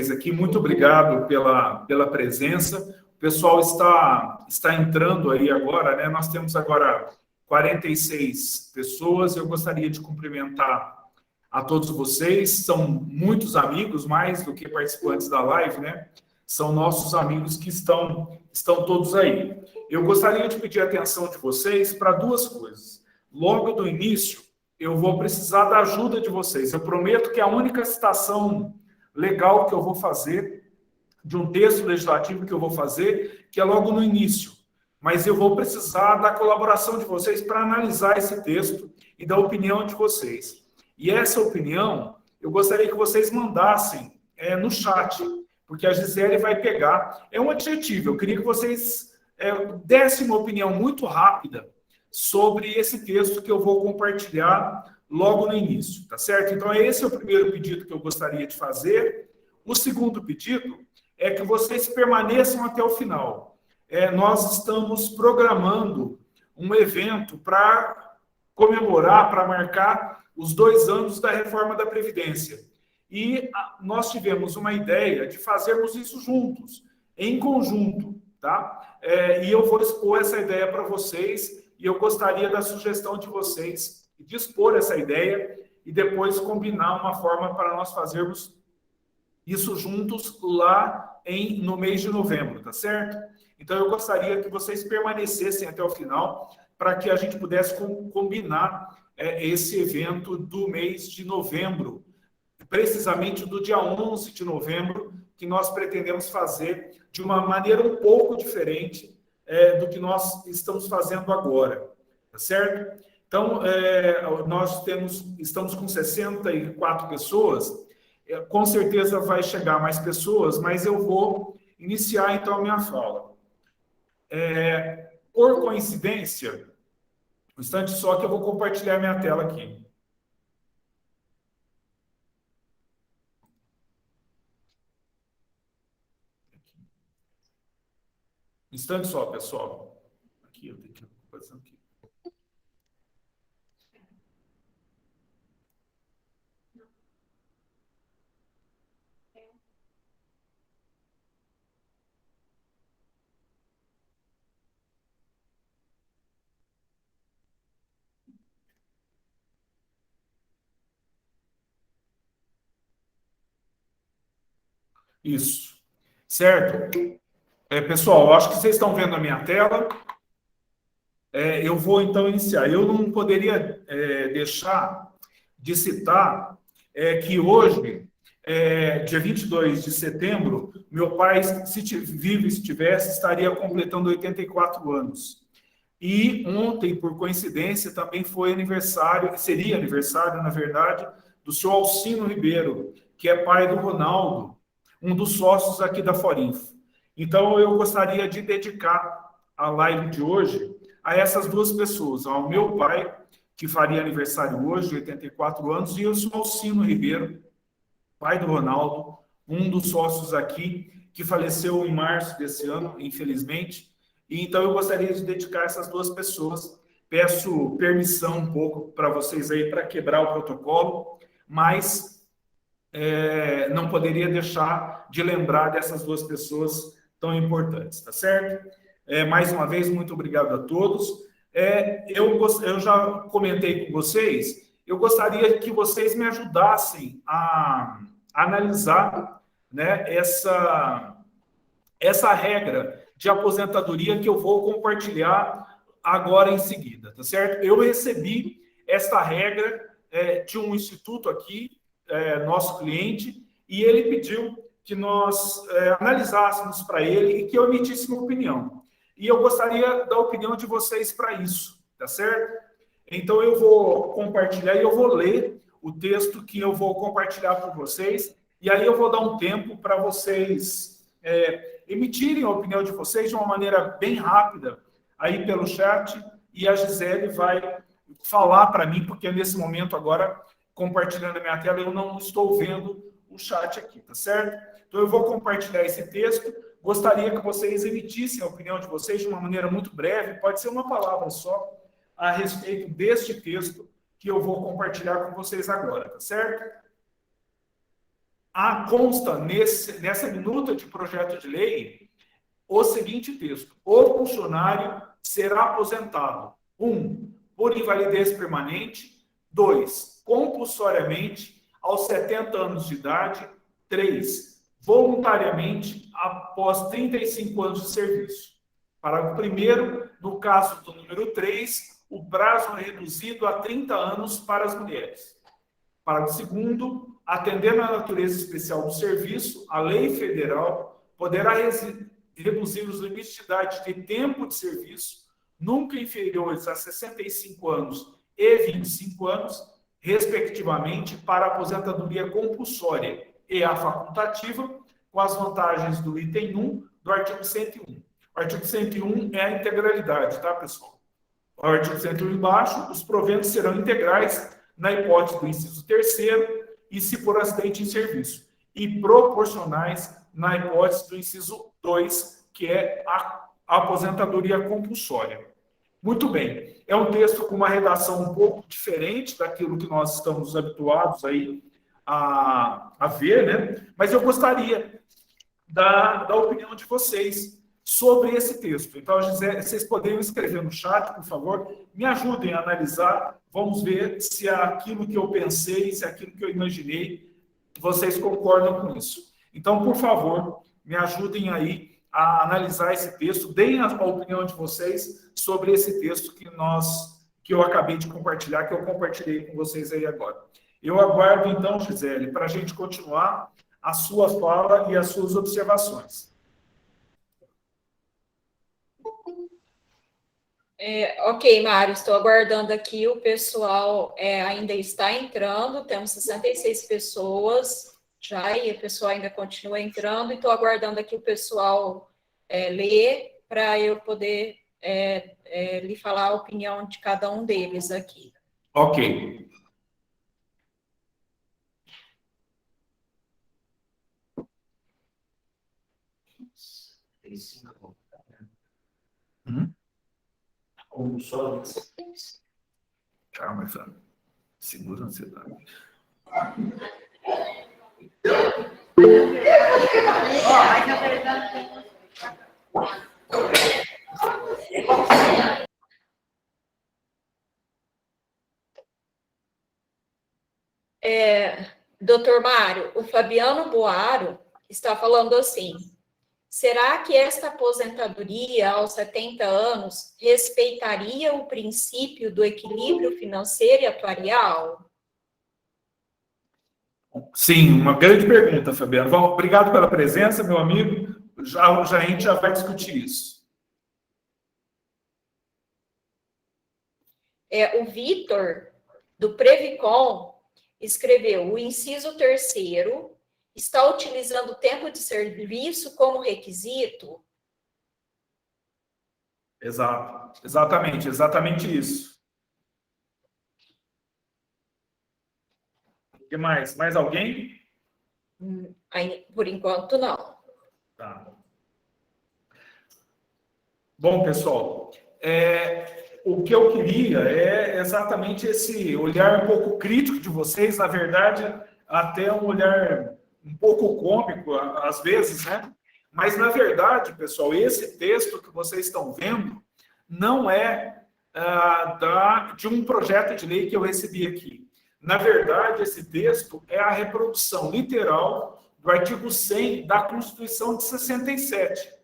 vocês aqui. Muito obrigado pela presença. O pessoal está entrando aí agora, né? Nós temos agora 46 pessoas. Eu gostaria de cumprimentar a todos vocês. São muitos amigos, mais do que participantes da live, né? São nossos amigos que estão todos aí. Eu gostaria de pedir a atenção de vocês para duas coisas. Logo do início, eu vou precisar da ajuda de vocês. Eu prometo que a única citação legal que eu vou fazer, de um texto legislativo que eu vou fazer, que é logo no início. Mas eu vou precisar da colaboração de vocês para analisar esse texto e da opinião de vocês. E essa opinião, eu gostaria que vocês mandassem no chat, porque a Gisele vai pegar. É um adjetivo, eu queria que vocês dessem uma opinião muito rápida sobre esse texto que eu vou compartilhar logo no início, tá certo? Então, esse é o primeiro pedido que eu gostaria de fazer. O segundo pedido é que vocês permaneçam até o final. Nós estamos programando um evento para comemorar, para marcar os 2 anos da reforma da Previdência. E nós tivemos uma ideia de fazermos isso juntos, em conjunto, tá? E eu vou expor essa ideia para vocês e eu gostaria da sugestão de vocês de expor essa ideia e depois combinar uma forma para nós fazermos isso juntos lá no mês de novembro, tá certo? Então, eu gostaria que vocês permanecessem até o final para que a gente pudesse combinar esse evento do mês de novembro, precisamente do dia 11 de novembro, que nós pretendemos fazer de uma maneira um pouco diferente do que nós estamos fazendo agora, tá certo? Então, nós estamos com 64 pessoas, com certeza vai chegar mais pessoas, mas eu vou iniciar, então, a minha fala. Por coincidência, um instante só que eu vou compartilhar minha tela aqui. Um instante só, pessoal. Aqui, eu tenho que fazer aqui. Isso. Certo? Pessoal, eu acho que vocês estão vendo a minha tela. Eu vou, então, iniciar. Eu não poderia deixar de citar que hoje, dia 22 de setembro, meu pai, se vivo estivesse, estaria completando 84 anos. E ontem, por coincidência, também foi aniversário, seria aniversário, na verdade, do senhor Alcino Ribeiro, que é pai do Ronaldo, um dos sócios aqui da Forinfo. Então, eu gostaria de dedicar a live de hoje a essas duas pessoas, ao meu pai, que faria aniversário hoje, de 84 anos, e eu sou Alcino Ribeiro, pai do Ronaldo, um dos sócios aqui, que faleceu em março desse ano, infelizmente. E então eu gostaria de dedicar essas duas pessoas. Peço permissão um pouco para vocês aí para quebrar o protocolo, mas não poderia deixar de lembrar dessas duas pessoas tão importantes, tá certo? Mais uma vez, muito obrigado a todos. Eu já comentei com vocês, eu gostaria que vocês me ajudassem a analisar, né, essa regra de aposentadoria que eu vou compartilhar agora em seguida, tá certo? Eu recebi esta regra de um instituto aqui, nosso cliente, e ele pediu que nós analisássemos para ele e que eu emitisse uma opinião. E eu gostaria da opinião de vocês para isso, tá certo? Então, eu vou compartilhar e eu vou ler o texto que eu vou compartilhar com vocês, e aí eu vou dar um tempo para vocês emitirem a opinião de vocês de uma maneira bem rápida, aí pelo chat, e a Gisele vai falar para mim, porque nesse momento agora, compartilhando a minha tela, eu não estou vendo o chat aqui, tá certo? Então, eu vou compartilhar esse texto. Gostaria que vocês emitissem a opinião de vocês de uma maneira muito breve, pode ser uma palavra só, a respeito deste texto que eu vou compartilhar com vocês agora, tá certo? consta nessa minuta de projeto de lei o seguinte texto: o funcionário será aposentado, 1, por invalidez permanente, 2, compulsoriamente aos 70 anos de idade, 3, voluntariamente após 35 anos de serviço. Parágrafo 1º, no caso do número 3, o prazo é reduzido a 30 anos para as mulheres. Parágrafo 2º, atendendo à natureza especial do serviço, a lei federal poderá reduzir os limites de idade de tempo de serviço nunca inferiores a 65 anos e 25 anos, respectivamente, para a aposentadoria compulsória e a facultativa, com as vantagens do item 1 do artigo 101. O artigo 101 é a integralidade, tá, pessoal? O artigo 101 embaixo, os proventos serão integrais na hipótese do inciso 3º e se por acidente em serviço, e proporcionais na hipótese do inciso 2, que é a aposentadoria compulsória. Muito bem, é um texto com uma redação um pouco diferente daquilo que nós estamos habituados aí a ver, né? Mas eu gostaria da opinião de vocês sobre esse texto. Então, vocês poderiam escrever no chat, por favor, me ajudem a analisar, vamos ver se aquilo que eu pensei, se aquilo que eu imaginei, vocês concordam com isso. Então, por favor, me ajudem aí a analisar esse texto, deem a opinião de vocês sobre esse texto que eu acabei de compartilhar, que eu compartilhei com vocês aí agora. Eu aguardo, então, Gisele, para a gente continuar a sua fala e as suas observações. Ok, Mário, estou aguardando aqui, o pessoal ainda está entrando, temos 66 pessoas já, e o pessoal ainda continua entrando, e estou aguardando aqui o pessoal ler, para eu poder lhe falar a opinião de cada um deles aqui. Ok. Ou só calma, Fábio. Segura a ansiedade. Doutor Mário, o Fabiano Boaro está falando assim: será que esta aposentadoria aos 70 anos respeitaria o princípio do equilíbrio financeiro e atuarial? Sim, uma grande pergunta, Fabiano. Obrigado pela presença, meu amigo. Já a gente já vai discutir isso. O Vitor, do Previcom, escreveu: o inciso 3º está utilizando o tempo de serviço como requisito? Exato, exatamente isso. O que mais? Mais alguém? Por enquanto, não. Tá. Bom, pessoal, o que eu queria é exatamente esse olhar um pouco crítico de vocês, na verdade, até um olhar um pouco cômico, às vezes, né? Mas, na verdade, pessoal, esse texto que vocês estão vendo não é de um projeto de lei que eu recebi aqui. Na verdade, esse texto é a reprodução literal do artigo 100 da Constituição de 67.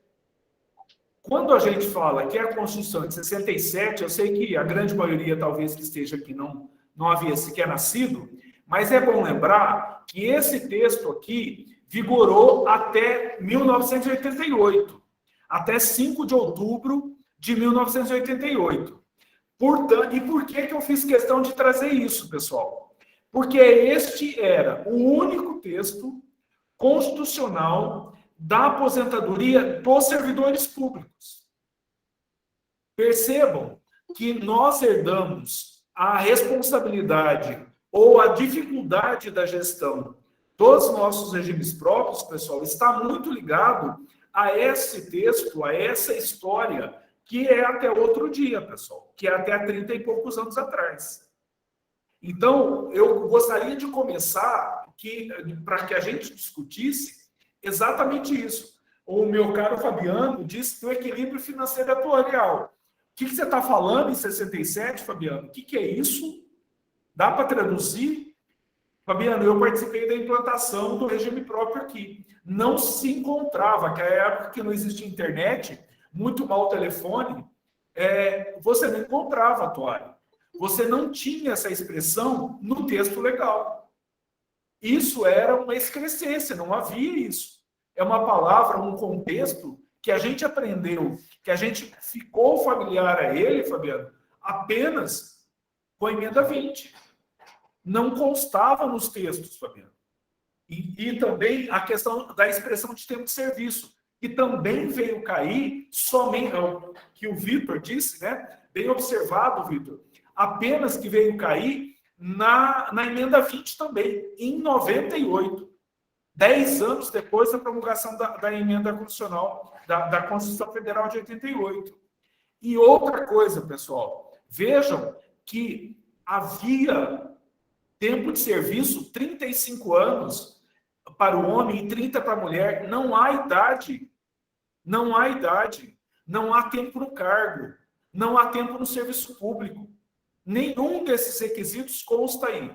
Quando a gente fala que é a Constituição de 67, eu sei que a grande maioria, talvez, que esteja aqui não havia sequer nascido, mas é bom lembrar que esse texto aqui vigorou até 1988, até 5 de outubro de 1988. Portanto, e por que eu fiz questão de trazer isso, pessoal? Porque este era o único texto constitucional da aposentadoria dos servidores públicos. Percebam que nós herdamos a responsabilidade ou a dificuldade da gestão dos nossos regimes próprios, pessoal, está muito ligado a esse texto, a essa história, que é até outro dia, pessoal, que é até há 30 e poucos anos atrás. Então, eu gostaria de começar para que a gente discutisse exatamente isso. O meu caro Fabiano disse que o equilíbrio financeiro atuarial. O que você está falando em 67, Fabiano? O que é isso? Dá para traduzir? Fabiano, eu participei da implantação do regime próprio aqui. Não se encontrava, que é a época que não existia internet, muito mal telefone, você não encontrava atuário. Você não tinha essa expressão no texto legal. Isso era uma excrescência, não havia isso. É uma palavra, um contexto que a gente aprendeu, que a gente ficou familiar a ele, Fabiano, apenas com a emenda 20. Não constava nos textos, Fabiano. E também a questão da expressão de tempo de serviço, que também veio cair somente, que o Vitor disse, né? Bem observado, Vitor, apenas que veio cair na emenda 20 também, em 98. 10 anos depois da promulgação da emenda constitucional, da Constituição Federal de 88. E outra coisa, pessoal, vejam que havia tempo de serviço 35 anos para o homem e 30 para a mulher. Não há idade. Não há idade. Não há tempo no cargo. Não há tempo no serviço público. Nenhum desses requisitos consta aí.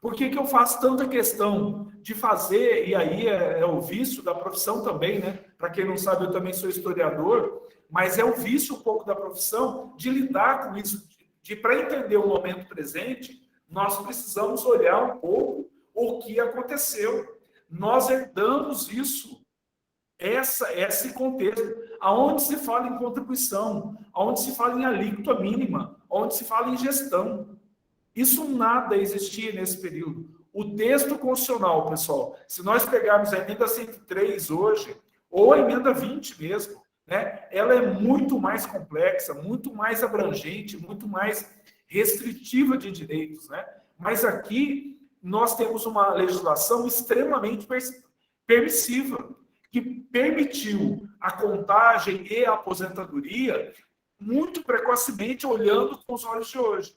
Por que eu faço tanta questão de fazer, e aí é o vício da profissão também, né? Para quem não sabe, eu também sou historiador, mas é o vício um pouco da profissão de lidar com isso, para entender o momento presente, nós precisamos olhar um pouco o que aconteceu. Nós herdamos isso, esse contexto, aonde se fala em contribuição, aonde se fala em alíquota mínima, onde se fala em gestão. Isso nada existia nesse período. O texto constitucional, pessoal, se nós pegarmos a emenda 103 hoje, ou a emenda 20 mesmo, né, ela é muito mais complexa, muito mais abrangente, muito mais restritiva de direitos, né? Mas aqui nós temos uma legislação extremamente permissiva, que permitiu a contagem e a aposentadoria muito precocemente, olhando com os olhos de hoje.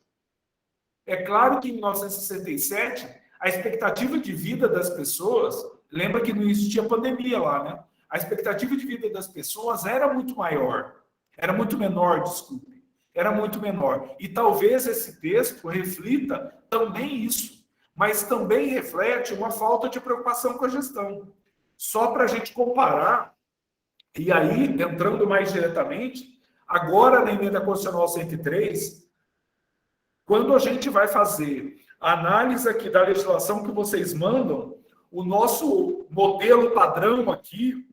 É claro que em 1967, a expectativa de vida das pessoas, lembra que não existia pandemia lá, né? A expectativa de vida das pessoas era muito maior, era muito menor, desculpe, era muito menor. E talvez esse texto reflita também isso, mas também reflete uma falta de preocupação com a gestão. Só para a gente comparar, e aí, entrando mais diretamente, agora na emenda constitucional 103, quando a gente vai fazer a análise aqui da legislação que vocês mandam, o nosso modelo padrão aqui,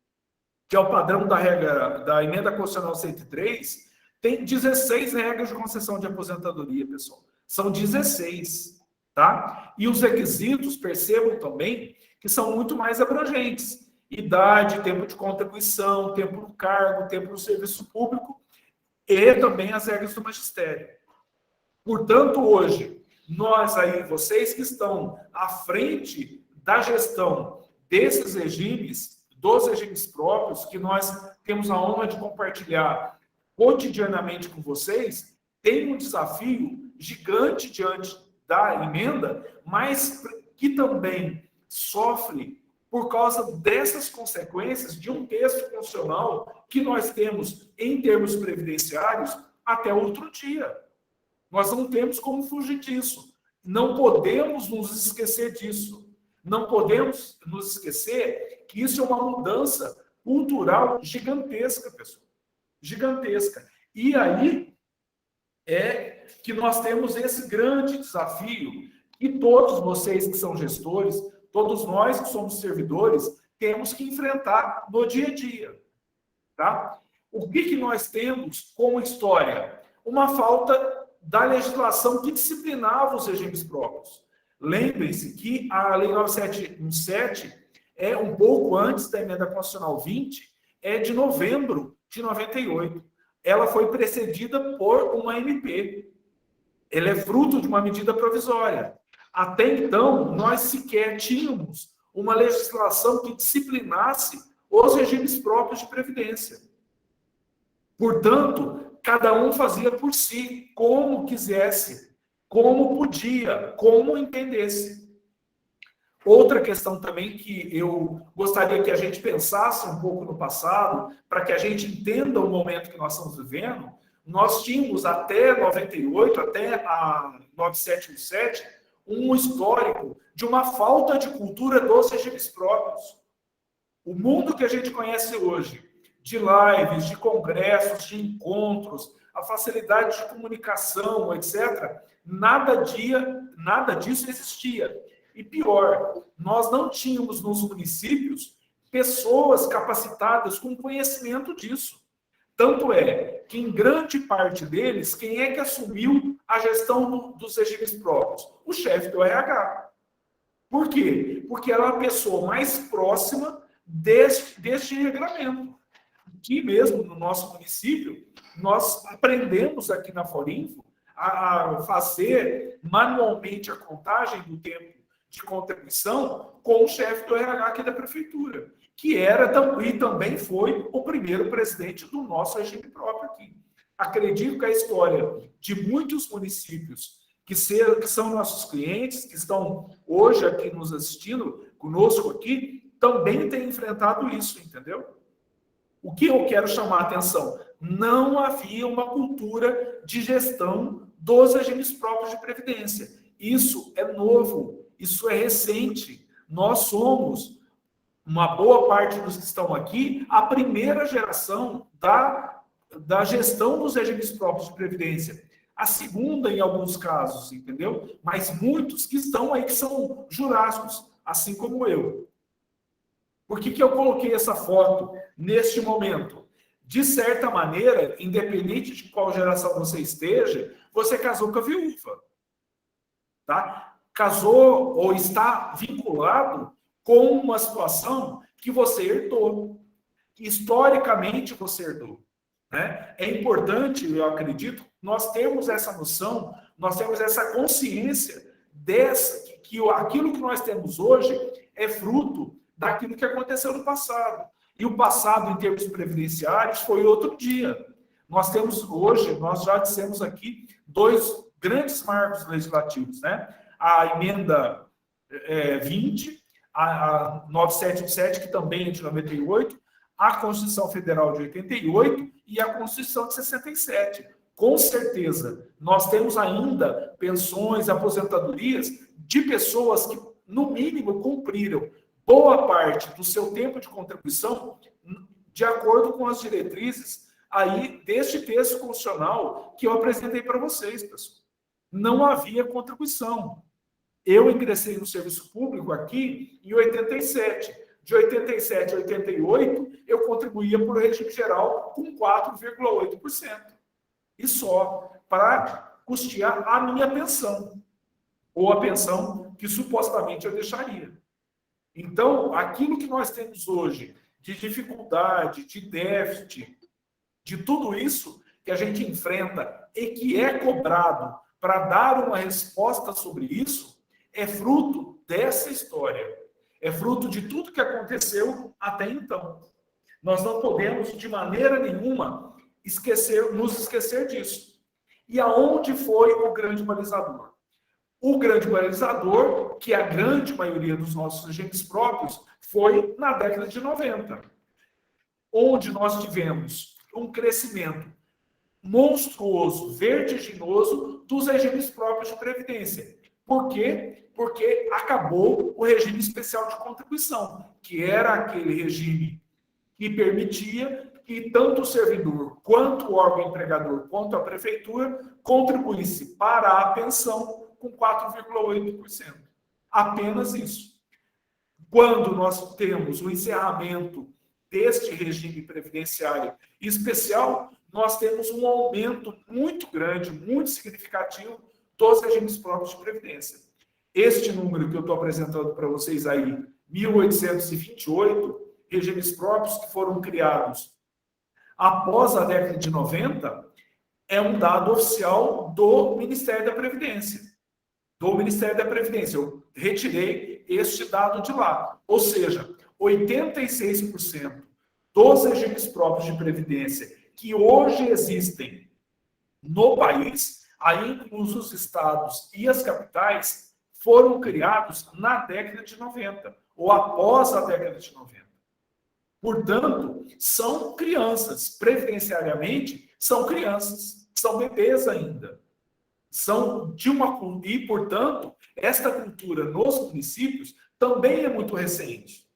que é o padrão da regra da emenda constitucional 103, tem 16 regras de concessão de aposentadoria, pessoal. São 16, tá? E os requisitos, percebam também, que são muito mais abrangentes. Idade, tempo de contribuição, tempo no cargo, tempo no serviço público e também as regras do magistério. Portanto, hoje, nós aí, vocês que estão à frente da gestão desses regimes, dos regimes próprios, que nós temos a honra de compartilhar cotidianamente com vocês, tem um desafio gigante diante da emenda, mas que também sofre por causa dessas consequências de um texto constitucional que nós temos em termos previdenciários até outro dia. Nós não temos como fugir disso. Não podemos nos esquecer disso. Não podemos nos esquecer que isso é uma mudança cultural gigantesca, pessoal. Gigantesca. E aí é que nós temos esse grande desafio e todos vocês que são gestores, todos nós que somos servidores, temos que enfrentar no dia a dia. Tá? O que nós temos como história? Uma falta da legislação que disciplinava os regimes próprios. Lembrem-se que a Lei 9717 é um pouco antes da Emenda Constitucional 20, é de novembro de 98. Ela foi precedida por uma MP. Ela é fruto de uma medida provisória. Até então, nós sequer tínhamos uma legislação que disciplinasse os regimes próprios de previdência. Portanto, cada um fazia por si, como quisesse, como podia, como entendesse. Outra questão também que eu gostaria que a gente pensasse um pouco no passado, para que a gente entenda o momento que nós estamos vivendo, nós tínhamos até 98, até a 9717, um histórico de uma falta de cultura dos regimes próprios. O mundo que a gente conhece hoje, de lives, de congressos, de encontros, a facilidade de comunicação, etc., nada disso existia. E pior, nós não tínhamos nos municípios pessoas capacitadas com conhecimento disso. Tanto é que, em grande parte deles, quem é que assumiu a gestão dos regimes próprios? O chefe do RH. Por quê? Porque ela é a pessoa mais próxima deste regramento. Aqui mesmo, no nosso município, nós aprendemos aqui na Forinfo a fazer manualmente a contagem do tempo de contribuição com o chefe do RH aqui da prefeitura, que era e também foi o primeiro presidente do nosso regime próprio aqui. Acredito que a história de muitos municípios que são nossos clientes, que estão hoje aqui nos assistindo, conosco aqui, também tem enfrentado isso, entendeu? O que eu quero chamar a atenção? Não havia uma cultura de gestão dos regimes próprios de previdência. Isso é novo, isso é recente. Nós somos, uma boa parte dos que estão aqui, a primeira geração da gestão dos regimes próprios de previdência. A segunda, em alguns casos, entendeu? Mas muitos que estão aí, que são jurássicos, assim como eu. Por que eu coloquei essa foto neste momento? De certa maneira, independente de qual geração você esteja, você casou com a viúva. Tá? Casou ou está vinculado com uma situação que você herdou. Historicamente, você herdou. Né? É importante, eu acredito, nós temos essa noção, nós temos essa consciência que aquilo que nós temos hoje é fruto daquilo que aconteceu no passado. E o passado, em termos previdenciários, foi outro dia. Nós temos hoje, nós já dissemos aqui, 2 grandes marcos legislativos, né? A emenda 20, a 9717, que também é de 98, a Constituição Federal de 88 e a Constituição de 67. Com certeza, nós temos ainda pensões, aposentadorias de pessoas que, no mínimo, cumpriram boa parte do seu tempo de contribuição de acordo com as diretrizes aí deste texto constitucional que eu apresentei para vocês, pessoal. Não havia contribuição. Eu ingressei no serviço público aqui em 87. De 87 a 88, eu contribuía por regime geral com 4,8%. E só para custear a minha pensão. Ou a pensão que supostamente eu deixaria. Então, aquilo que nós temos hoje de dificuldade, de déficit, de tudo isso que a gente enfrenta e que é cobrado para dar uma resposta sobre isso, é fruto dessa história. É fruto de tudo que aconteceu até então. Nós não podemos, de maneira nenhuma, nos esquecer disso. E aonde foi o grande balizador? O grande balizador, que a grande maioria dos nossos regimes próprios, foi na década de 90, onde nós tivemos um crescimento monstruoso, vertiginoso dos regimes próprios de previdência. Por quê? Porque acabou o regime especial de contribuição, que era aquele regime que permitia que tanto o servidor, quanto o órgão empregador, quanto a prefeitura, contribuísse para a pensão com 4,8%. Apenas isso. Quando nós temos o encerramento deste regime previdenciário especial, nós temos um aumento muito grande, muito significativo dos regimes próprios de previdência. Este número que eu estou apresentando para vocês aí, 1.828 regimes próprios que foram criados após a década de 90, é um dado oficial do Ministério da Previdência. Do Ministério da Previdência. Eu retirei este dado de lá. Ou seja, 86% dos regimes próprios de previdência que hoje existem no país, aí incluso os estados e as capitais, foram criados na década de 90, ou após a década de 90. Portanto, são crianças, preferencialmente, são crianças, são bebês ainda. E, portanto, esta cultura nos municípios também é muito recente.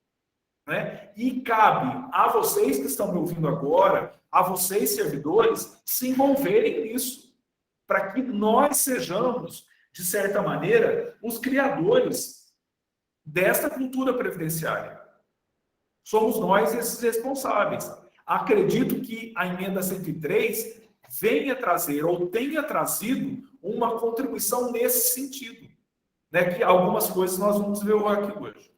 Né? E cabe a vocês que estão me ouvindo agora, a vocês, servidores, se envolverem nisso, para que nós sejamos, de certa maneira, os criadores desta cultura previdenciária. Somos nós esses responsáveis. Acredito que a emenda 103 venha trazer, ou tenha trazido, uma contribuição nesse sentido. Né? Que algumas coisas nós vamos ver aqui hoje.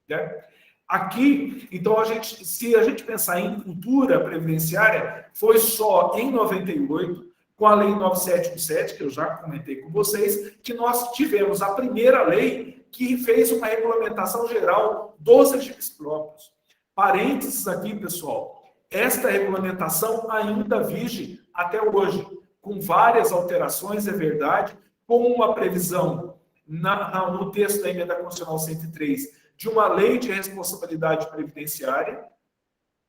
Né? Aqui, então, se a gente pensar em cultura previdenciária, foi só em 98, com a Lei 9717, que eu já comentei com vocês, que nós tivemos a primeira lei que fez uma regulamentação geral dos regimes próprios. Parênteses aqui, pessoal, esta regulamentação ainda vige até hoje, com várias alterações, é verdade, com uma previsão no texto da Emenda Constitucional 103 de uma lei de responsabilidade previdenciária,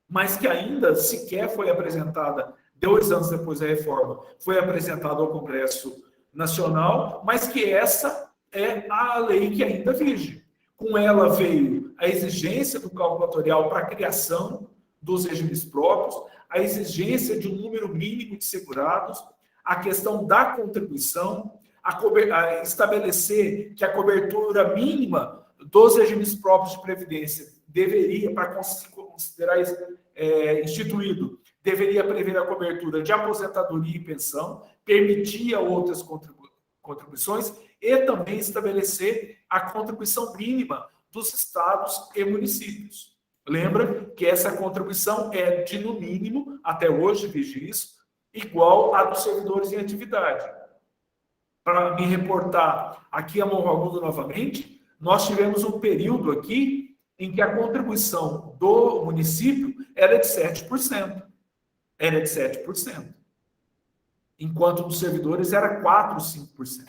mas que ainda sequer foi apresentada, 2 anos depois da reforma, foi apresentada ao Congresso Nacional, mas que essa é a lei que ainda vige. Com ela veio a exigência do cálculo atuarial para a criação dos regimes próprios, a exigência de um número mínimo de segurados, a questão da contribuição, a estabelecer que a cobertura mínima dos regimes próprios de previdência deveria, para considerar instituído, deveria prever a cobertura de aposentadoria e pensão, permitia outras contribuições e também estabelecer a contribuição mínima dos estados e municípios. Lembra que essa contribuição é de, no mínimo, até hoje, vige isso, igual à dos servidores em atividade. Para me reportar aqui a Monroagudo novamente, nós tivemos um período aqui em que a contribuição do município era de 7%. Era de 7%. Enquanto dos servidores era 4%, 5%.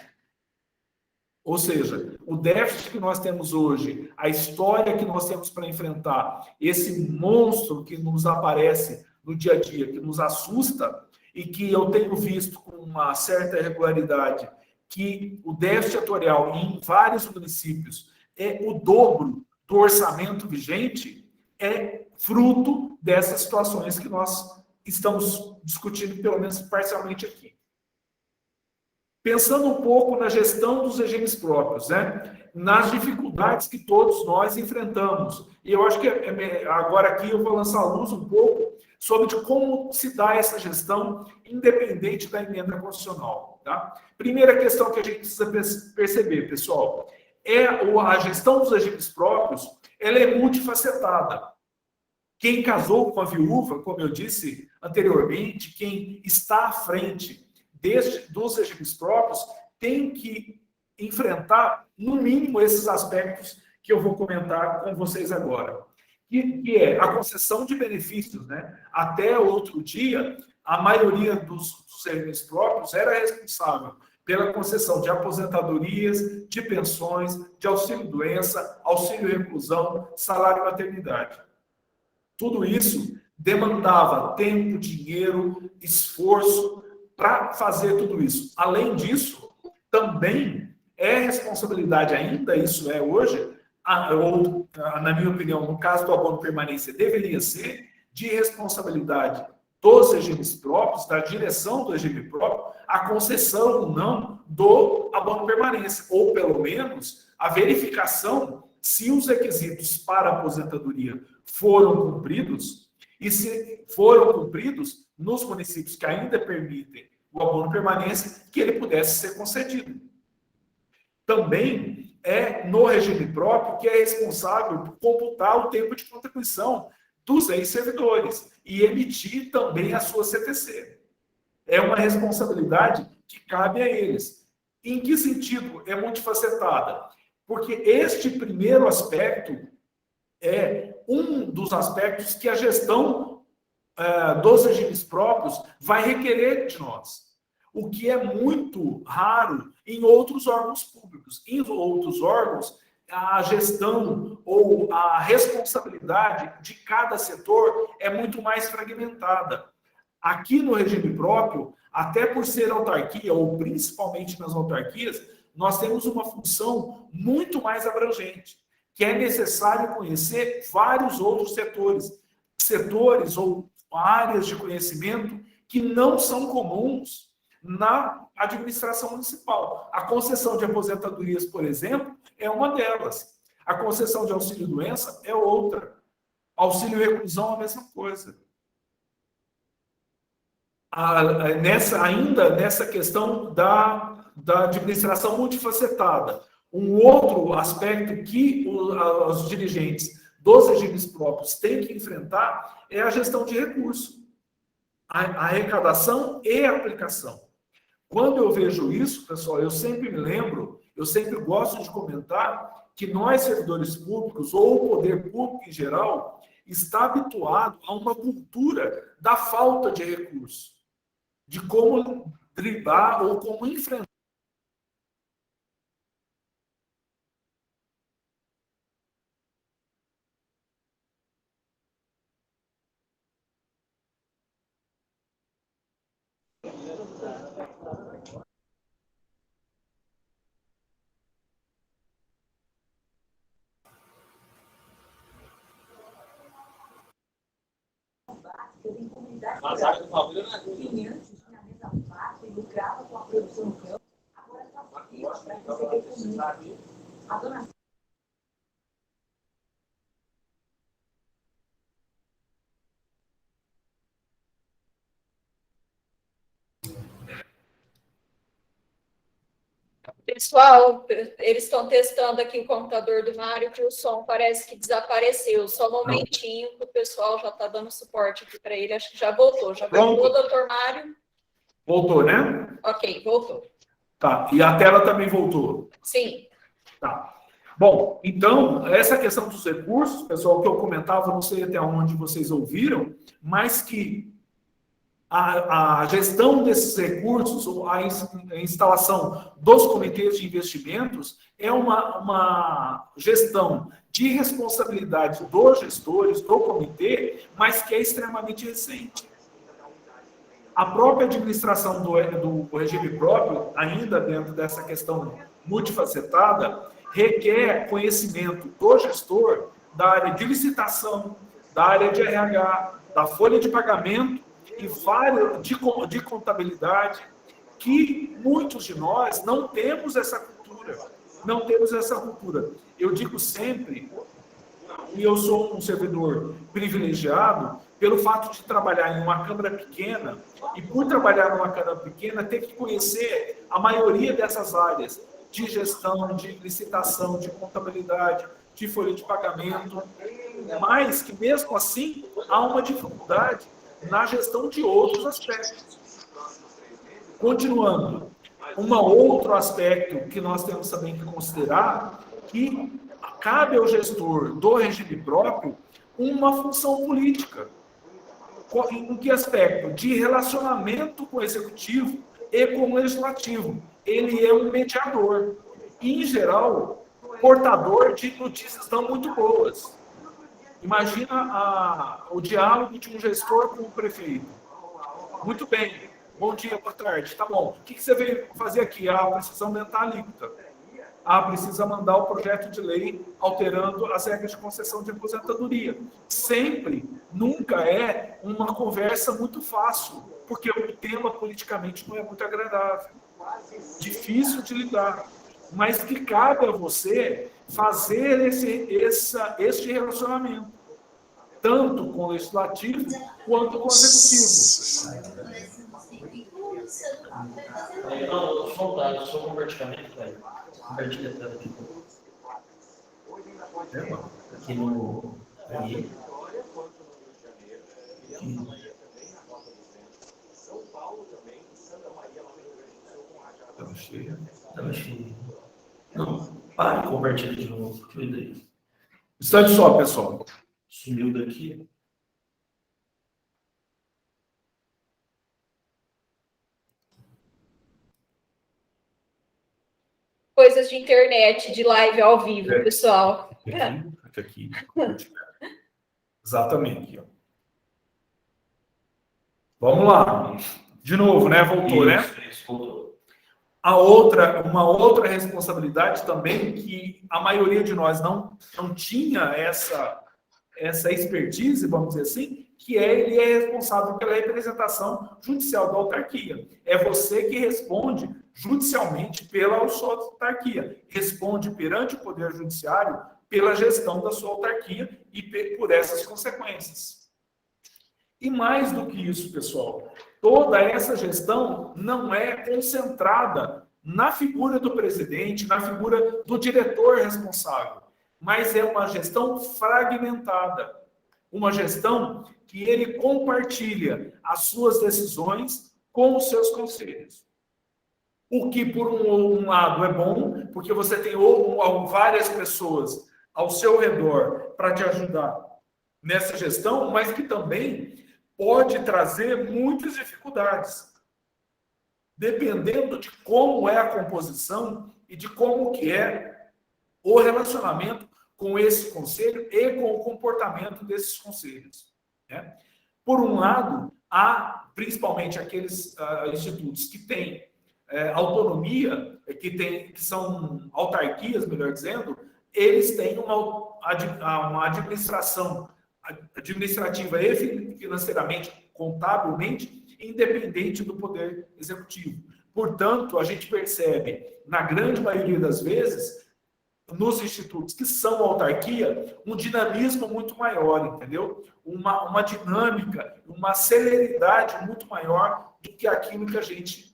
Ou seja, o déficit que nós temos hoje, a história que nós temos para enfrentar, esse monstro que nos aparece no dia a dia, que nos assusta, e que eu tenho visto com uma certa regularidade, que o déficit atuarial em vários municípios é o dobro do orçamento vigente, é fruto dessas situações que nós estamos discutindo, pelo menos parcialmente aqui. Pensando um pouco na gestão dos regimes próprios, né? Nas dificuldades que todos nós enfrentamos. E eu acho que agora aqui eu vou lançar a luz um pouco sobre como se dá essa gestão independente da emenda constitucional. Tá? Primeira questão que a gente precisa perceber, pessoal, é a gestão dos regimes próprios, ela é multifacetada. Quem casou com a viúva, como eu disse anteriormente, quem está à frente dos regimes próprios, tem que enfrentar, no mínimo, esses aspectos que eu vou comentar com vocês agora. Que é a concessão de benefícios. Né? Até outro dia, a maioria dos regimes próprios era responsável pela concessão de aposentadorias, de pensões, de auxílio-doença, auxílio-reclusão, salário-maternidade. Tudo isso demandava tempo, dinheiro, esforço para fazer tudo isso. Além disso, também é responsabilidade ainda, isso é hoje, ou, na minha opinião, no caso do abono permanência, deveria ser de responsabilidade dos regimes próprios, da direção do regime próprio, a concessão ou não do abono permanência, ou pelo menos a verificação se os requisitos para a aposentadoria foram cumpridos, e se foram cumpridos nos municípios que ainda permitem o abono permanência, que ele pudesse ser concedido. Também é no regime próprio que é responsável por computar o tempo de contribuição dos ex-servidores e emitir também a sua CTC. É uma responsabilidade que cabe a eles. Em que sentido é multifacetada? Porque este primeiro aspecto é um dos aspectos que a gestão dos regimes próprios vai requerer de nós. O que é muito raro em outros órgãos públicos. Em outros órgãos, a gestão ou a responsabilidade de cada setor é muito mais fragmentada. Aqui no regime próprio, até por ser autarquia, ou principalmente nas autarquias, nós temos uma função muito mais abrangente, que é necessário conhecer vários outros setores ou áreas de conhecimento que não são comuns na administração municipal. A concessão de aposentadorias, por exemplo, é uma delas. A concessão de auxílio-doença é outra. Auxílio-reclusão é a mesma coisa. Ainda nessa questão da administração multifacetada. Um outro aspecto que os dirigentes dos regimes próprios têm que enfrentar é a gestão de recursos, a arrecadação e a aplicação. Quando eu vejo isso, pessoal, eu sempre me lembro, eu sempre gosto de comentar que nós, servidores públicos, ou o poder público em geral, está habituado a uma cultura da falta de recursos, de como driblar ou como enfrentar. Mas a área do Palmeiras não é tudo. Lucrava com a produção do campo, agora está para receber a dona. Pessoal, eles estão testando aqui o computador do Mário, que o som parece que desapareceu. Só um momentinho, que o pessoal já está dando suporte aqui para ele. Acho que já voltou. Já voltou, doutor Mário? Voltou, né? Ok, voltou. Tá, e a tela também voltou? Sim. Tá. Bom, então, essa questão dos recursos, pessoal, que eu comentava, não sei até onde vocês ouviram, mas que a gestão desses recursos, ou a instalação dos comitês de investimentos, é uma gestão de responsabilidade dos gestores, do comitê, mas que é extremamente recente. A própria administração do regime próprio, ainda dentro dessa questão multifacetada, requer conhecimento do gestor da área de licitação, da área de RH, da folha de pagamento e vários de contabilidade, que muitos de nós não temos essa cultura. Não temos essa cultura. Eu digo sempre, e eu sou um servidor privilegiado, pelo fato de trabalhar em uma Câmara pequena, e por trabalhar numa Câmara pequena, ter que conhecer a maioria dessas áreas de gestão, de licitação, de contabilidade, de folha de pagamento, mas que mesmo assim há uma dificuldade na gestão de outros aspectos. Continuando, outro aspecto que nós temos também que considerar, que cabe ao gestor do regime próprio uma função política. Em que aspecto? De relacionamento com o executivo e com o legislativo. Ele é um mediador. E, em geral, portador de notícias não muito boas. Imagina o diálogo de um gestor com o prefeito. Muito bem. Bom dia, boa tarde. Tá bom. O que você veio fazer aqui? Precisa aumentar a alíquota. Precisa mandar o projeto de lei alterando as regras de concessão de aposentadoria. Sempre, nunca é uma conversa muito fácil, porque o tema politicamente não é muito agradável. Difícil de lidar. Mas que cabe a você fazer este relacionamento, tanto com o legislativo quanto com o executivo. Não, deixa eu voltar, eu sou convertimento, velho. Compartilha a tela aqui. Aqui no. Aí. Estava cheia. Estava cheio. Não, para de compartilhar de novo. Que ideia. Instante só, pessoal. Sumiu daqui. coisas de internet, de live ao vivo, pessoal. Aqui. Exatamente. Ó. Vamos lá. De novo, né? Voltou, né? Isso, voltou. Uma outra responsabilidade também que a maioria de nós não tinha essa expertise, vamos dizer assim, que ele é responsável pela representação judicial da autarquia. É você que responde judicialmente pela sua autarquia, responde perante o Poder Judiciário pela gestão da sua autarquia e por essas consequências. E mais do que isso, pessoal, toda essa gestão não é concentrada na figura do presidente, na figura do diretor responsável, mas é uma gestão fragmentada, uma gestão que ele compartilha as suas decisões com os seus conselhos. O que, por um lado, é bom, porque você tem várias pessoas ao seu redor para te ajudar nessa gestão, mas que também pode trazer muitas dificuldades, dependendo de como é a composição e de como que é o relacionamento com esse conselho e com o comportamento desses conselhos. Né? Por um lado, há principalmente aqueles institutos que têm autonomia, que são autarquias, melhor dizendo, eles têm uma administração administrativa e financeiramente, contabilmente, independente do poder executivo. Portanto, a gente percebe, na grande maioria das vezes, nos institutos que são autarquia, um dinamismo muito maior, entendeu? Uma dinâmica, uma celeridade muito maior do que aquilo que a gente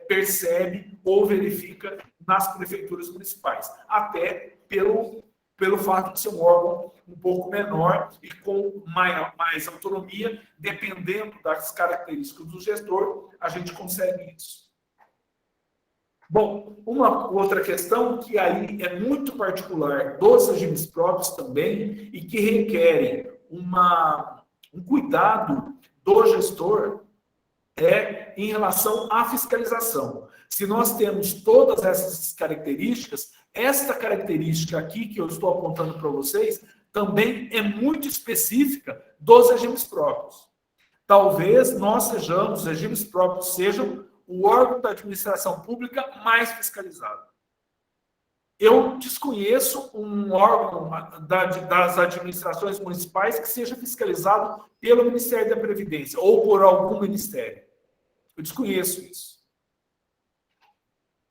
percebe ou verifica nas prefeituras municipais. Até pelo fato de ser um órgão um pouco menor e com mais autonomia, dependendo das características do gestor, a gente consegue isso. Bom, uma outra questão que aí é muito particular dos regimes próprios também e que requerem um cuidado do gestor é em relação à fiscalização. Se nós temos todas essas características, esta característica aqui que eu estou apontando para vocês também é muito específica dos regimes próprios. Talvez nós os regimes próprios sejam o órgão da administração pública mais fiscalizado. Eu desconheço um órgão das administrações municipais que seja fiscalizado pelo Ministério da Previdência ou por algum ministério. Eu desconheço isso.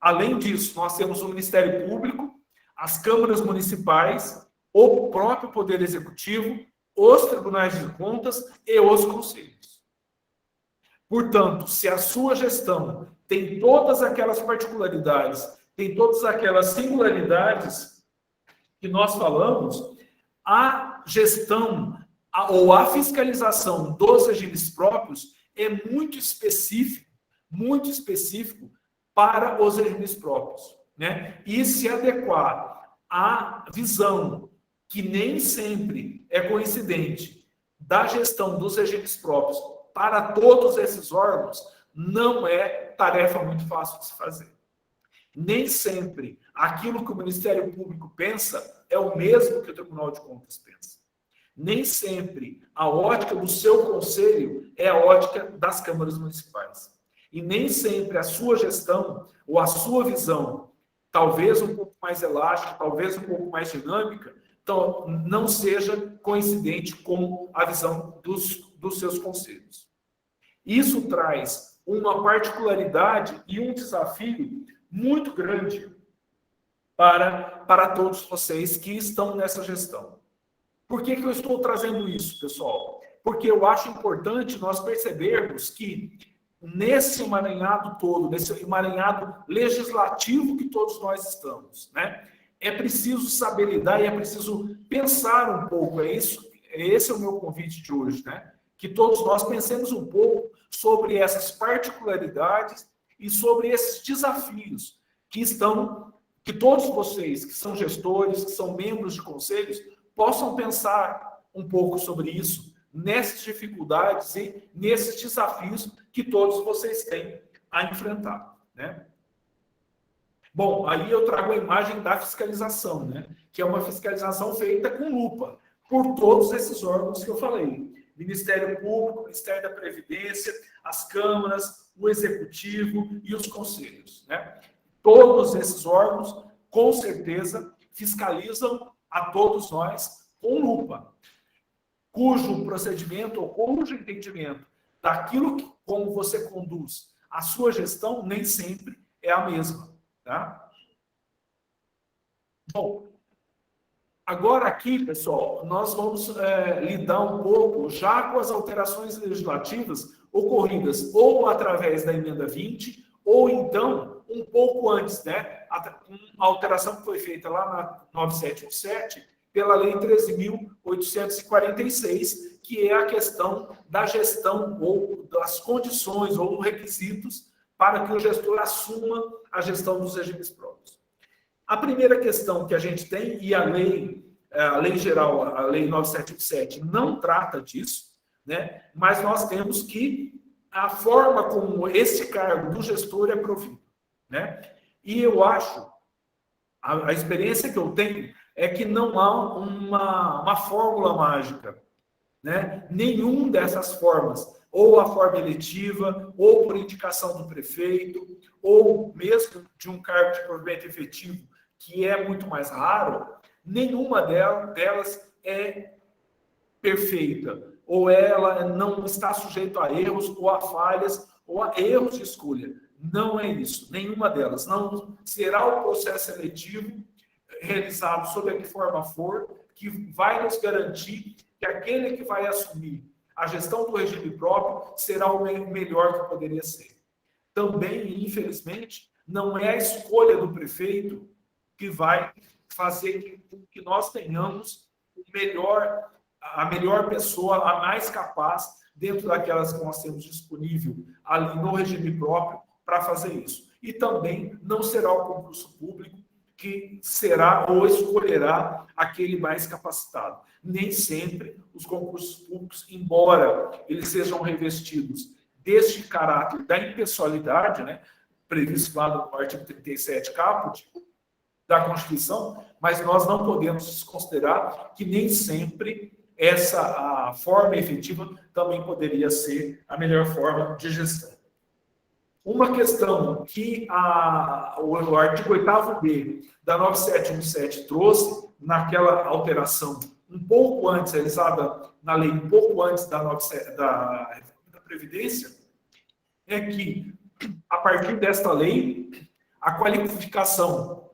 Além disso, nós temos o Ministério Público, as câmaras municipais, o próprio Poder Executivo, os tribunais de contas e os conselhos. Portanto, se a sua gestão tem todas aquelas particularidades, tem todas aquelas singularidades que nós falamos, a gestão ou a fiscalização dos regimes próprios é muito específico para os regimes próprios, né? E se adequar à visão, que nem sempre é coincidente, da gestão dos regimes próprios para todos esses órgãos, não é tarefa muito fácil de se fazer. Nem sempre aquilo que o Ministério Público pensa é o mesmo que o Tribunal de Contas pensa. Nem sempre a ótica do seu conselho é a ótica das câmaras municipais. E nem sempre a sua gestão ou a sua visão, talvez um pouco mais elástica, talvez um pouco mais dinâmica, então, não seja coincidente com a visão dos seus conselhos. Isso traz uma particularidade e um desafio muito grande para todos vocês que estão nessa gestão. Por que eu estou trazendo isso, pessoal? Porque eu acho importante nós percebermos que nesse emaranhado todo, nesse emaranhado legislativo que todos nós estamos, né? É preciso saber lidar e é preciso pensar um pouco, esse é o meu convite de hoje, né? Que todos nós pensemos um pouco sobre essas particularidades e sobre esses desafios que todos vocês que são gestores, que são membros de conselhos, possam pensar um pouco sobre isso, nessas dificuldades e nesses desafios que todos vocês têm a enfrentar, né? Bom, aí eu trago a imagem da fiscalização, né? Que é uma fiscalização feita com lupa por todos esses órgãos que eu falei. Ministério Público, Ministério da Previdência, as câmaras, o Executivo e os conselhos, né? Todos esses órgãos, com certeza, fiscalizam a todos nós com lupa, cujo procedimento ou cujo entendimento daquilo que, como você conduz a sua gestão, nem sempre é a mesma, tá? Bom, agora aqui, pessoal, nós vamos lidar um pouco já com as alterações legislativas ocorridas ou através da emenda 20, ou então um pouco antes, né? Uma alteração que foi feita lá na 9717, pela Lei 13.846, que é a questão da gestão ou das condições ou requisitos para que o gestor assuma a gestão dos regimes próprios. A primeira questão que a gente tem, e a lei geral, a Lei 9717, não trata disso, né? Mas nós temos que a forma como esse cargo do gestor é provido, né? E eu acho, a experiência que eu tenho é que não há uma fórmula mágica, né? Nenhum dessas formas, ou a forma eletiva, ou por indicação do prefeito, ou mesmo de um cargo de provimento efetivo, que é muito mais raro, nenhuma delas é perfeita, ou ela não está sujeita a erros, ou a falhas, ou a erros de escolha. Não é isso, nenhuma delas. Não será o processo seletivo realizado sob a que forma for, que vai nos garantir que aquele que vai assumir a gestão do regime próprio será o melhor que poderia ser. Também, infelizmente, não é a escolha do prefeito que vai fazer com que nós tenhamos a melhor pessoa, a mais capaz, dentro daquelas que nós temos disponível ali no regime próprio, para fazer isso. E também não será o concurso público que será ou escolherá aquele mais capacitado. Nem sempre os concursos públicos, embora eles sejam revestidos deste caráter da impessoalidade, né, previsto lá no artigo 37 caput da Constituição, mas nós não podemos desconsiderar que nem sempre a forma efetiva também poderia ser a melhor forma de gestão. Uma questão que o artigo 8º-B da 9717 trouxe, naquela alteração um pouco antes, realizada na lei um pouco antes da Previdência, é que, a partir desta lei, a qualificação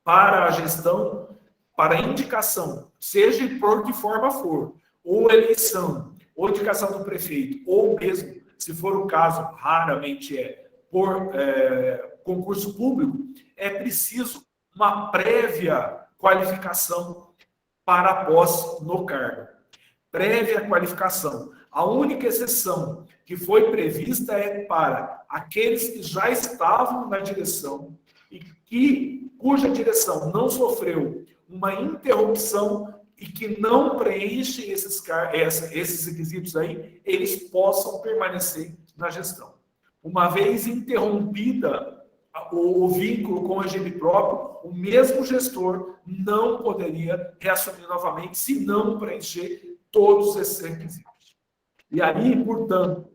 para a gestão, para a indicação, seja por que forma for, ou eleição, ou indicação do prefeito, ou mesmo, se for o caso, raramente por concurso público, é preciso uma prévia qualificação para a posse no cargo. Prévia qualificação. A única exceção que foi prevista é para aqueles que já estavam na direção e cuja direção não sofreu uma interrupção e que não preenche esses requisitos aí, eles possam permanecer na gestão. Uma vez interrompida o vínculo com o regime próprio, o mesmo gestor não poderia reassumir novamente se não preencher todos esses requisitos. E aí, portanto,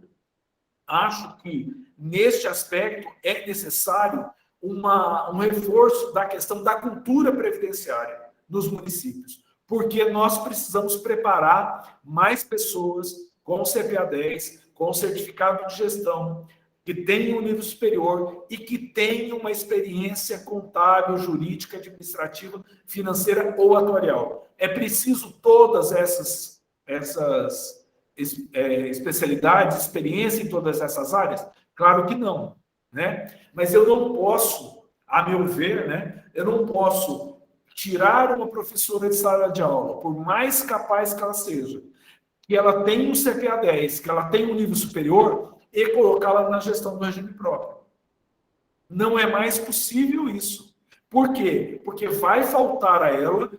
acho que, neste aspecto, é necessário um reforço da questão da cultura previdenciária nos municípios, porque nós precisamos preparar mais pessoas com CPA 10, com certificado de gestão, que tenham um nível superior e que tenham uma experiência contábil, jurídica, administrativa, financeira ou atuarial. É preciso todas essas especialidades, experiência em todas essas áreas? Claro que não, né? Mas eu não posso, a meu ver, né? Eu não posso tirar uma professora de sala de aula, por mais capaz que ela seja, que ela tenha um CPA 10, que ela tenha um nível superior, e colocá-la na gestão do regime próprio. Não é mais possível isso. Por quê? Porque vai faltar a ela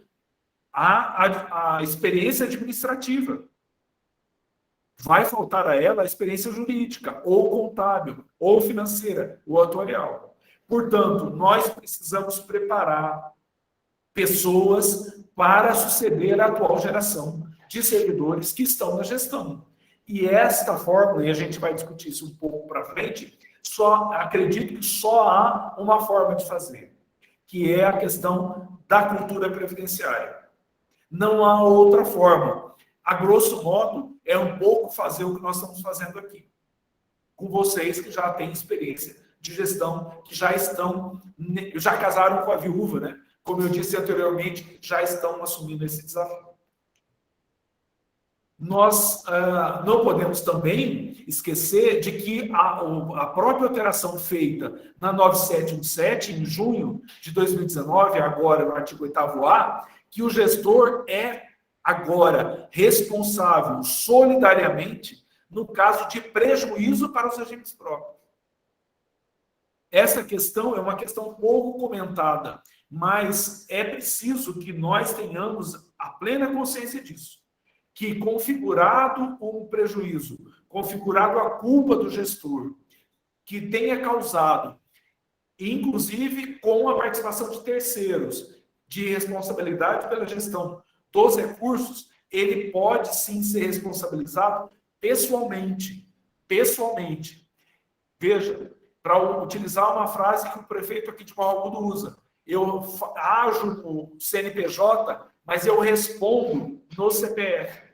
a experiência administrativa. Vai faltar a ela a experiência jurídica, ou contábil, ou financeira, ou atuarial. Portanto, nós precisamos preparar pessoas para suceder a atual geração de servidores que estão na gestão. E esta fórmula, e a gente vai discutir isso um pouco para frente, acredito que só há uma forma de fazer, que é a questão da cultura previdenciária. Não há outra forma. A grosso modo, é um pouco fazer o que nós estamos fazendo aqui, com vocês que já têm experiência de gestão, que já casaram com a viúva, né? Como eu disse anteriormente, já estão assumindo esse desafio. Nós não podemos também esquecer de que a própria alteração feita na 9717, em junho de 2019, agora no artigo 8º-A, que o gestor é agora responsável solidariamente no caso de prejuízo para os regimes próprios. Essa questão é uma questão pouco comentada, mas é preciso que nós tenhamos a plena consciência disso, que configurado o prejuízo, configurado a culpa do gestor, que tenha causado, inclusive com a participação de terceiros, de responsabilidade pela gestão dos recursos, ele pode sim ser responsabilizado pessoalmente. Pessoalmente. Veja, para utilizar uma frase que o prefeito aqui de Barra usa, eu ajo no CNPJ, mas eu respondo no CPF.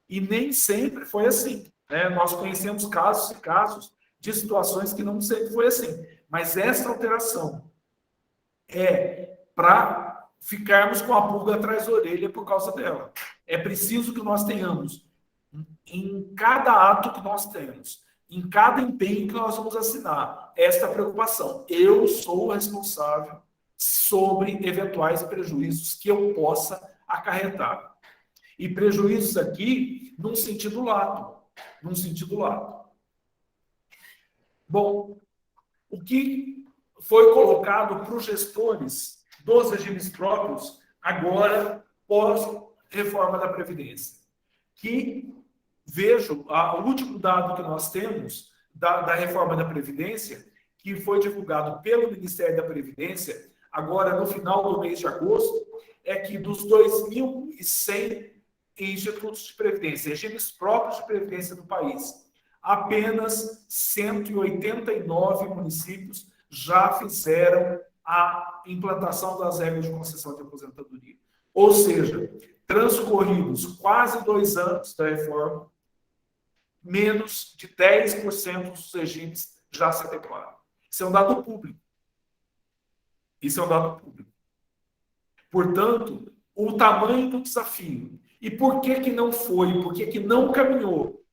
E nem sempre foi assim, né? Nós conhecemos casos e casos de situações que não sempre foi assim. Mas essa alteração é para ficarmos com a pulga atrás da orelha por causa dela. É preciso que nós tenhamos, em cada ato que nós temos, em cada empenho que nós vamos assinar, esta preocupação. Eu sou responsável sobre eventuais prejuízos que eu possa acarretar. E prejuízos aqui num sentido lato. Num sentido lato. Bom, o que foi colocado para os gestores dos regimes próprios agora pós-reforma da Previdência? Que, vejo, o último dado que nós temos da reforma da Previdência, que foi divulgado pelo Ministério da Previdência, agora no final do mês de agosto, é que dos 2.100 institutos de previdência, regimes próprios de previdência do país, apenas 189 municípios já fizeram a implantação das regras de concessão de aposentadoria. Ou seja, transcorridos quase 2 anos da reforma, menos de 10% dos regimes já se adequaram. Isso é um dado público. Isso é um dado público. Portanto, o tamanho do desafio. E por que não foi? Por que não caminhou?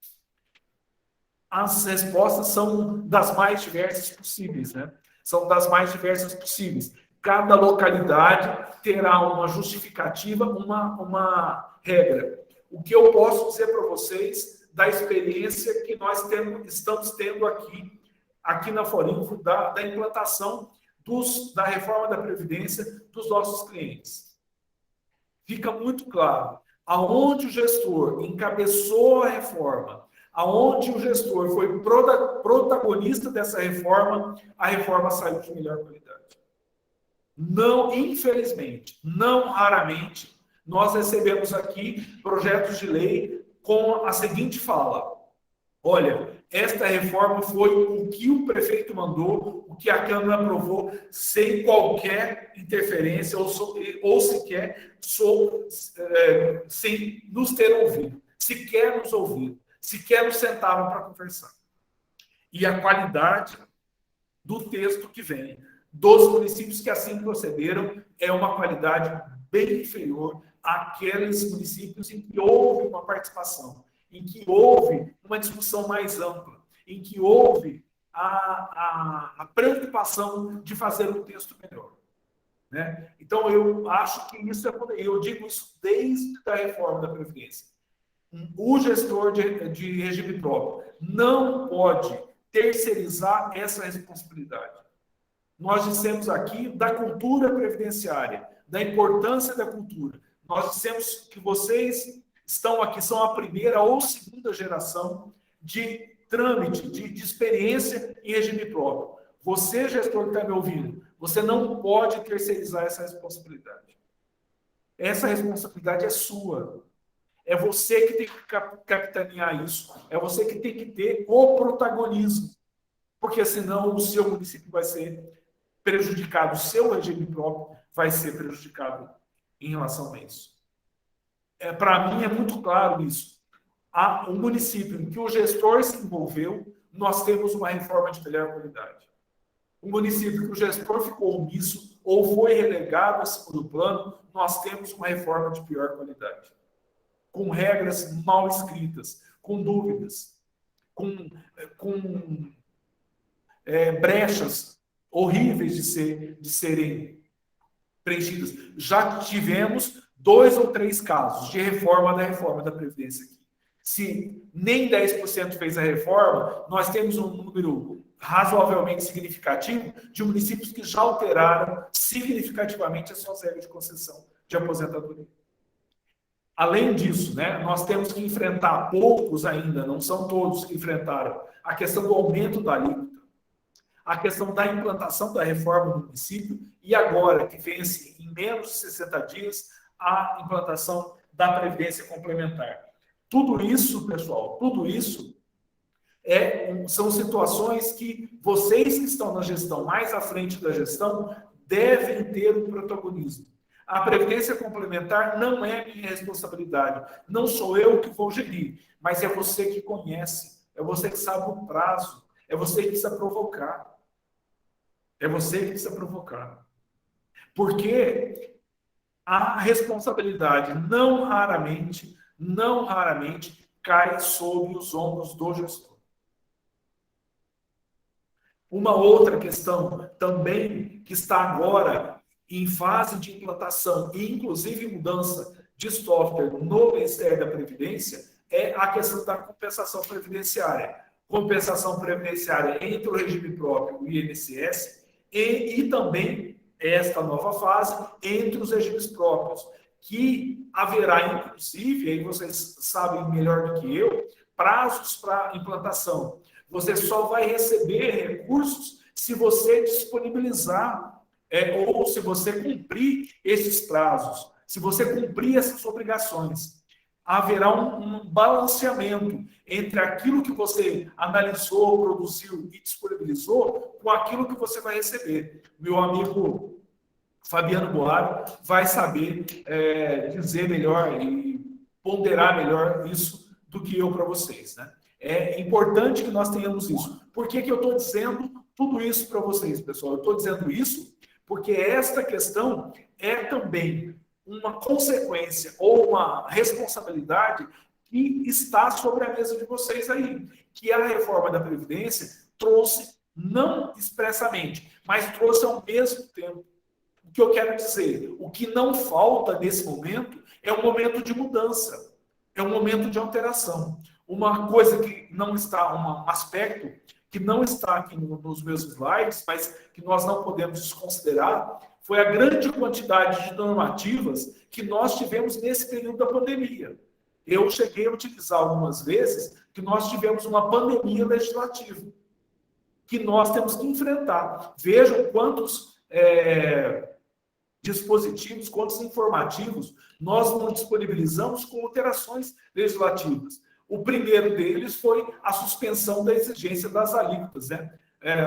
As respostas são das mais diversas possíveis, né? São das mais diversas possíveis. Cada localidade terá uma justificativa, uma regra. O que eu posso dizer para vocês da experiência que nós estamos tendo aqui na Forinfo, da implantação da reforma da Previdência dos nossos clientes. Fica muito claro, aonde o gestor encabeçou a reforma, aonde o gestor foi protagonista dessa reforma, a reforma saiu de melhor qualidade. Não, infelizmente, não raramente, nós recebemos aqui projetos de lei com a seguinte fala: olha, esta reforma foi o que o prefeito mandou, o que a Câmara aprovou, sem qualquer interferência ou sequer sem nos ter ouvido, sequer nos ouvido, sequer nos sentaram para conversar. E a qualidade do texto que vem dos municípios que assim procederam é uma qualidade bem inferior àqueles municípios em que houve uma participação, em que houve uma discussão mais ampla, em que houve a preocupação de fazer um texto melhor. Né? Então, eu acho que isso eu digo isso desde a reforma da Previdência. O gestor de regime próprio não pode terceirizar essa responsabilidade. Nós dissemos aqui da cultura previdenciária, da importância da cultura. Nós dissemos que vocês estão aqui, são a primeira ou segunda geração de trâmite, de experiência em regime próprio. Você, gestor que está me ouvindo, você não pode terceirizar essa responsabilidade. Essa responsabilidade é sua. É você que tem que capitanear isso. É você que tem que ter o protagonismo. Porque senão o seu município vai ser prejudicado, o seu regime próprio vai ser prejudicado em relação a isso. Para mim é muito claro isso. O município em que o gestor se envolveu, nós temos uma reforma de melhor qualidade. O município que o gestor ficou omisso ou foi relegado a segundo plano, nós temos uma reforma de pior qualidade. Com regras mal escritas, com dúvidas, com brechas horríveis de serem preenchidas. Já tivemos 2 ou 3 casos de reforma da Previdência aqui. Se nem 10% fez a reforma, nós temos um número razoavelmente significativo de municípios que já alteraram significativamente as suas regras de concessão de aposentadoria. Além disso, né, nós temos que enfrentar, poucos ainda, não são todos que enfrentaram, a questão do aumento da alíquota, a questão da implantação da reforma no município e agora, que vence em menos de 60 dias, a implantação da Previdência Complementar. Tudo isso, pessoal, tudo isso são situações que vocês que estão na gestão, mais à frente da gestão, devem ter um protagonismo. A Previdência Complementar não é minha responsabilidade. Não sou eu que vou gerir, mas é você que conhece, é você que sabe o prazo, é você que precisa provocar. É você que precisa provocar. Porque a responsabilidade não raramente cai sobre os ombros do gestor. Uma outra questão também que está agora em fase de implantação e inclusive mudança de software no Ministério da Previdência é a questão da compensação previdenciária. Compensação previdenciária entre o regime próprio e o INSS e também esta nova fase entre os regimes próprios, que haverá, inclusive, aí vocês sabem melhor do que eu, prazos para implantação. Você só vai receber recursos se você disponibilizar ou se você cumprir esses prazos, se você cumprir essas obrigações. Haverá um balanceamento entre aquilo que você analisou, produziu e disponibilizou com aquilo que você vai receber. Meu amigo Fabiano Boaro vai saber dizer melhor e ponderar melhor isso do que eu para vocês, né? É importante que nós tenhamos isso. Por que eu estou dizendo tudo isso para vocês, pessoal? Eu estou dizendo isso porque esta questão é também uma consequência ou uma responsabilidade que está sobre a mesa de vocês aí, que a reforma da Previdência trouxe, não expressamente, mas trouxe ao mesmo tempo. O que eu quero dizer, o que não falta nesse momento é um momento de mudança, é um momento de alteração. Uma coisa que não está, um aspecto que não está aqui nos meus slides, mas que nós não podemos desconsiderar, foi a grande quantidade de normativas que nós tivemos nesse período da pandemia. Eu cheguei a utilizar algumas vezes que nós tivemos uma pandemia legislativa, que nós temos que enfrentar. Vejam quantos dispositivos, quantos informativos nós não disponibilizamos com alterações legislativas. O primeiro deles foi a suspensão da exigência das alíquotas, né?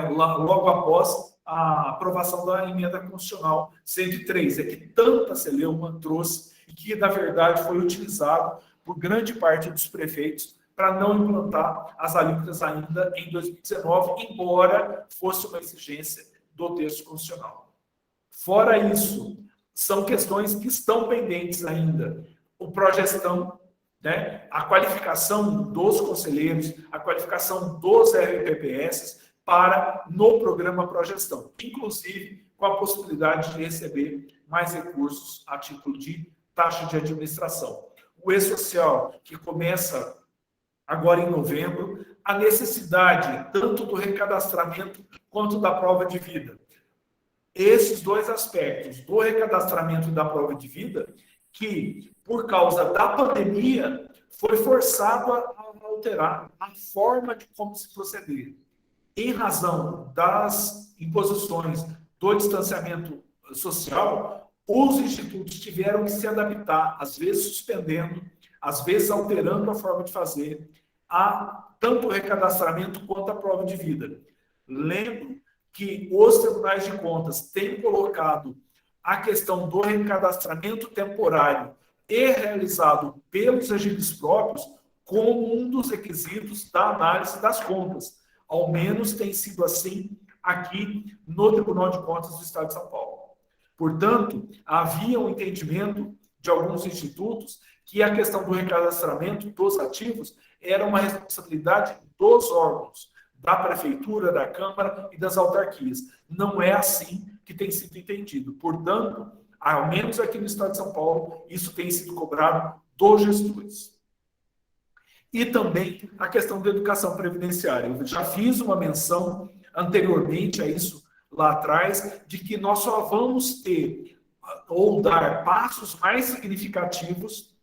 Logo após a aprovação da emenda constitucional 103, que tanta celeuma trouxe e que, na verdade, foi utilizado por grande parte dos prefeitos para não implantar as alíquotas ainda em 2019, embora fosse uma exigência do texto constitucional. Fora isso, são questões que estão pendentes ainda. O progestão, né? A qualificação dos conselheiros, a qualificação dos RPPS no programa Progestão, inclusive com a possibilidade de receber mais recursos a título de taxa de administração. O E-Social, que começa agora em novembro, a necessidade tanto do recadastramento quanto da prova de vida. Esses dois aspectos, do recadastramento e da prova de vida, que, por causa da pandemia, foi forçado a alterar a forma de como se proceder. em razão das imposições do distanciamento social, os institutos tiveram que se adaptar, às vezes suspendendo, às vezes alterando a forma de fazer, a tanto o recadastramento quanto a prova de vida. Lembro que os tribunais de contas têm colocado a questão do recadastramento temporário e realizado pelos regimes próprios como um dos requisitos da análise das contas. Ao menos tem sido assim aqui no Tribunal de Contas do Estado de São Paulo. Portanto, havia um entendimento de alguns institutos que a questão do recadastramento dos ativos era uma responsabilidade dos órgãos, da Prefeitura, da Câmara e das autarquias. Não é assim que tem sido entendido. Portanto, ao menos aqui no Estado de São Paulo, isso tem sido cobrado dos gestores. E também a questão da educação previdenciária. Eu já fiz uma menção anteriormente a isso lá atrás, de que nós só vamos ter ou dar passos mais significativos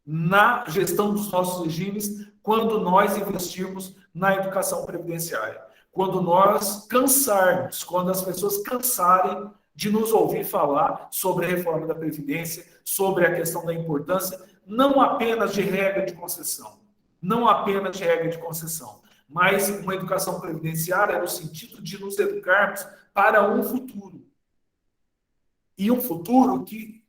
na gestão dos nossos regimes quando nós investirmos na educação previdenciária. Quando nós cansarmos, quando as pessoas cansarem de nos ouvir falar sobre a reforma da Previdência, sobre a questão da importância, não apenas de regra de concessão, mas uma educação previdenciária no sentido de nos educarmos para um futuro. E um futuro que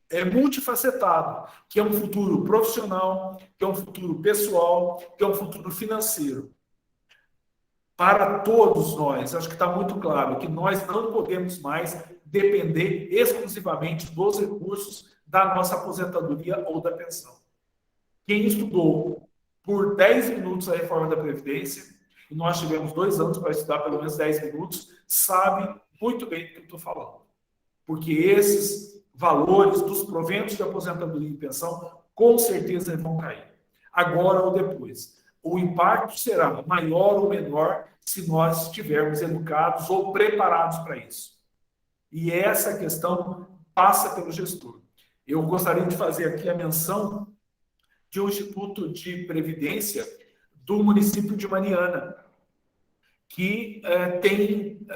é multifacetado, que é um futuro profissional, que é um futuro pessoal, que é um futuro financeiro. Para todos nós, acho que está muito claro que nós não podemos mais depender exclusivamente dos recursos da nossa aposentadoria ou da pensão. Quem estudou por 10 minutos a reforma da Previdência, e nós tivemos 2 anos para estudar pelo menos 10 minutos, sabe muito bem do que eu estou falando. Porque esses valores dos proventos de aposentadoria e pensão, com certeza vão cair. Agora ou depois. O impacto será maior ou menor se nós estivermos educados ou preparados para isso. E essa questão passa pelo gestor. Eu gostaria de fazer aqui a menção de um Instituto de Previdência do município de Mariana, que tem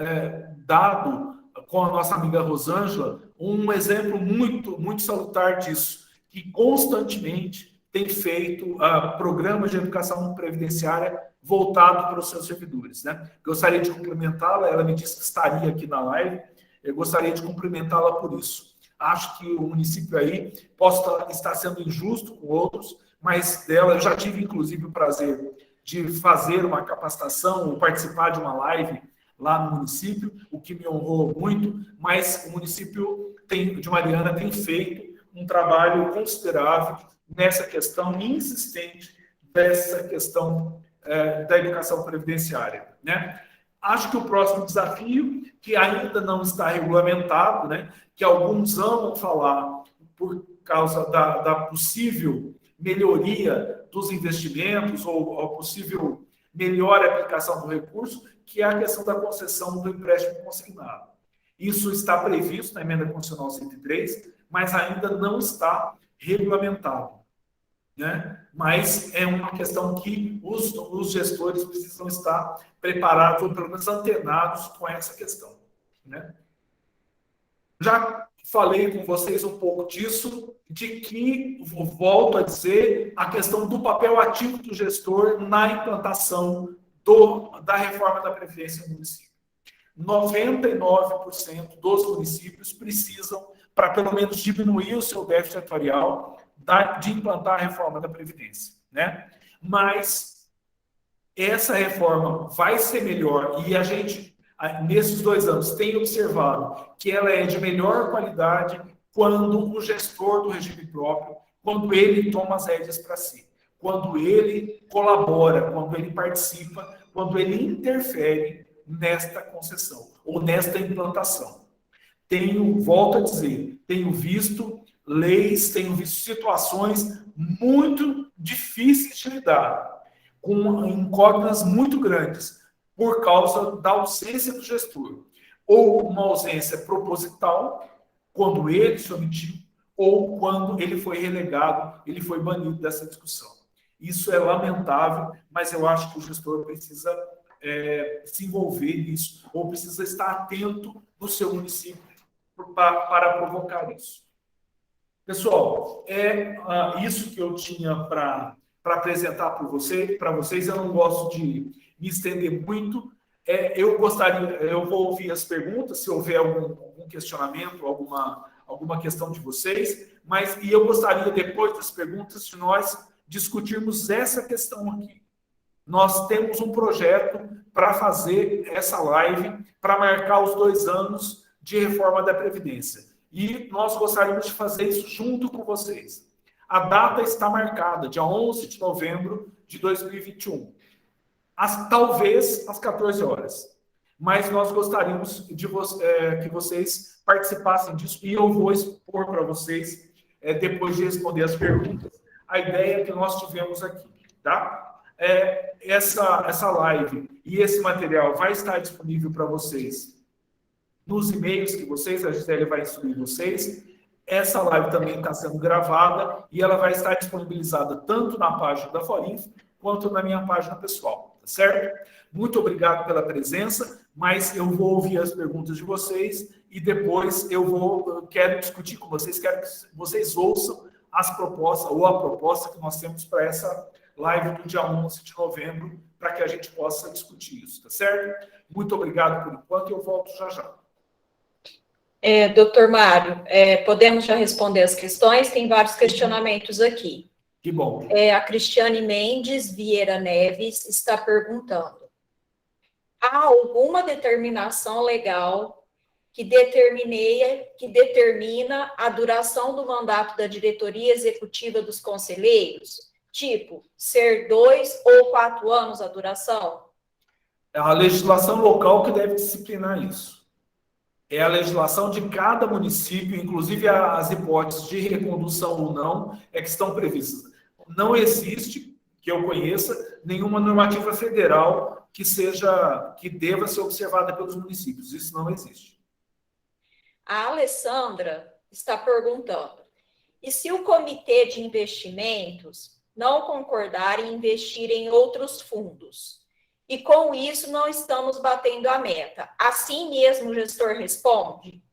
dado, com a nossa amiga Rosângela, um exemplo muito salutar disso, que constantemente tem feito programas de educação previdenciária voltado para os seus servidores, né? Gostaria de cumprimentá-la, ela me disse que estaria aqui na live, eu gostaria de cumprimentá-la por isso. Acho que o município aí possa estar sendo injusto com outros, mas dela, eu já tive, inclusive, o prazer de fazer uma capacitação ou participar de uma live lá no município, o que me honrou muito, mas o município de Mariana tem feito um trabalho considerável nessa questão insistente dessa questão da educação previdenciária, né? Acho que o próximo desafio, que ainda não está regulamentado, né, que alguns amam falar por causa da possível melhoria dos investimentos ou a possível melhor aplicação do recurso, que é a questão da concessão do empréstimo consignado. Isso está previsto na Emenda Constitucional 103, mas ainda não está regulamentado, né? Mas é uma questão que os gestores precisam estar preparados, ou pelo menos antenados com essa questão, né? Já falei com vocês um pouco disso, de que, volto a dizer, a questão do papel ativo do gestor na implantação da reforma da Previdência no município. 99% dos municípios precisam, para pelo menos diminuir o seu déficit atuarial, de implantar a reforma da Previdência, né? Mas essa reforma vai ser melhor, e a gente, nesses 2 anos, tem observado que ela é de melhor qualidade quando o gestor do regime próprio, quando ele toma as rédeas para si, quando ele colabora, quando ele participa, quando ele interfere nesta concessão ou nesta implantação. Volto a dizer, tenho visto leis, tenho visto situações muito difíceis de lidar, com incógnitas muito grandes, por causa da ausência do gestor. Ou uma ausência proposital, quando ele se omitiu, ou quando ele foi relegado, ele foi banido dessa discussão. Isso é lamentável, mas eu acho que o gestor precisa se envolver nisso, ou precisa estar atento no seu município para provocar isso. Pessoal, isso que eu tinha para apresentar para vocês. Eu não gosto de me estender muito. Eu vou ouvir as perguntas, se houver algum questionamento, alguma questão de vocês, e eu gostaria, depois das perguntas, de nós discutirmos essa questão aqui. Nós temos um projeto para fazer essa live, para marcar os 2 anos de reforma da Previdência. E nós gostaríamos de fazer isso junto com vocês. A data está marcada, dia 11 de novembro de 2021. Talvez às 14 horas. Mas nós gostaríamos que vocês participassem disso, e eu vou expor para vocês, depois de responder as perguntas, a ideia que nós tivemos aqui, tá? Essa live e esse material vai estar disponível para vocês nos e-mails que a Gisele vai instruir vocês. Essa live também está sendo gravada e ela vai estar disponibilizada tanto na página da Forinfo quanto na minha página pessoal, tá certo? Muito obrigado pela presença, mas eu vou ouvir as perguntas de vocês e depois eu quero discutir com vocês, quero que vocês ouçam as propostas ou a proposta que nós temos para essa live do dia 11 de novembro, para que a gente possa discutir isso, tá certo? Muito obrigado por enquanto e eu volto já já. Doutor Mário, podemos já responder as questões? Tem vários questionamentos aqui. Que bom. A Cristiane Mendes Vieira Neves está perguntando: há alguma determinação legal que determina a duração do mandato da diretoria executiva dos conselheiros? Tipo, ser 2 ou 4 anos a duração? É a legislação local que deve disciplinar isso. É a legislação de cada município, inclusive as hipóteses de recondução ou não, que estão previstas. Não existe, que eu conheça, nenhuma normativa federal que deva ser observada pelos municípios. Isso não existe. A Alessandra está perguntando: e se o comitê de investimentos não concordar em investir em outros fundos? E com isso não estamos batendo a meta. Assim mesmo o gestor responde?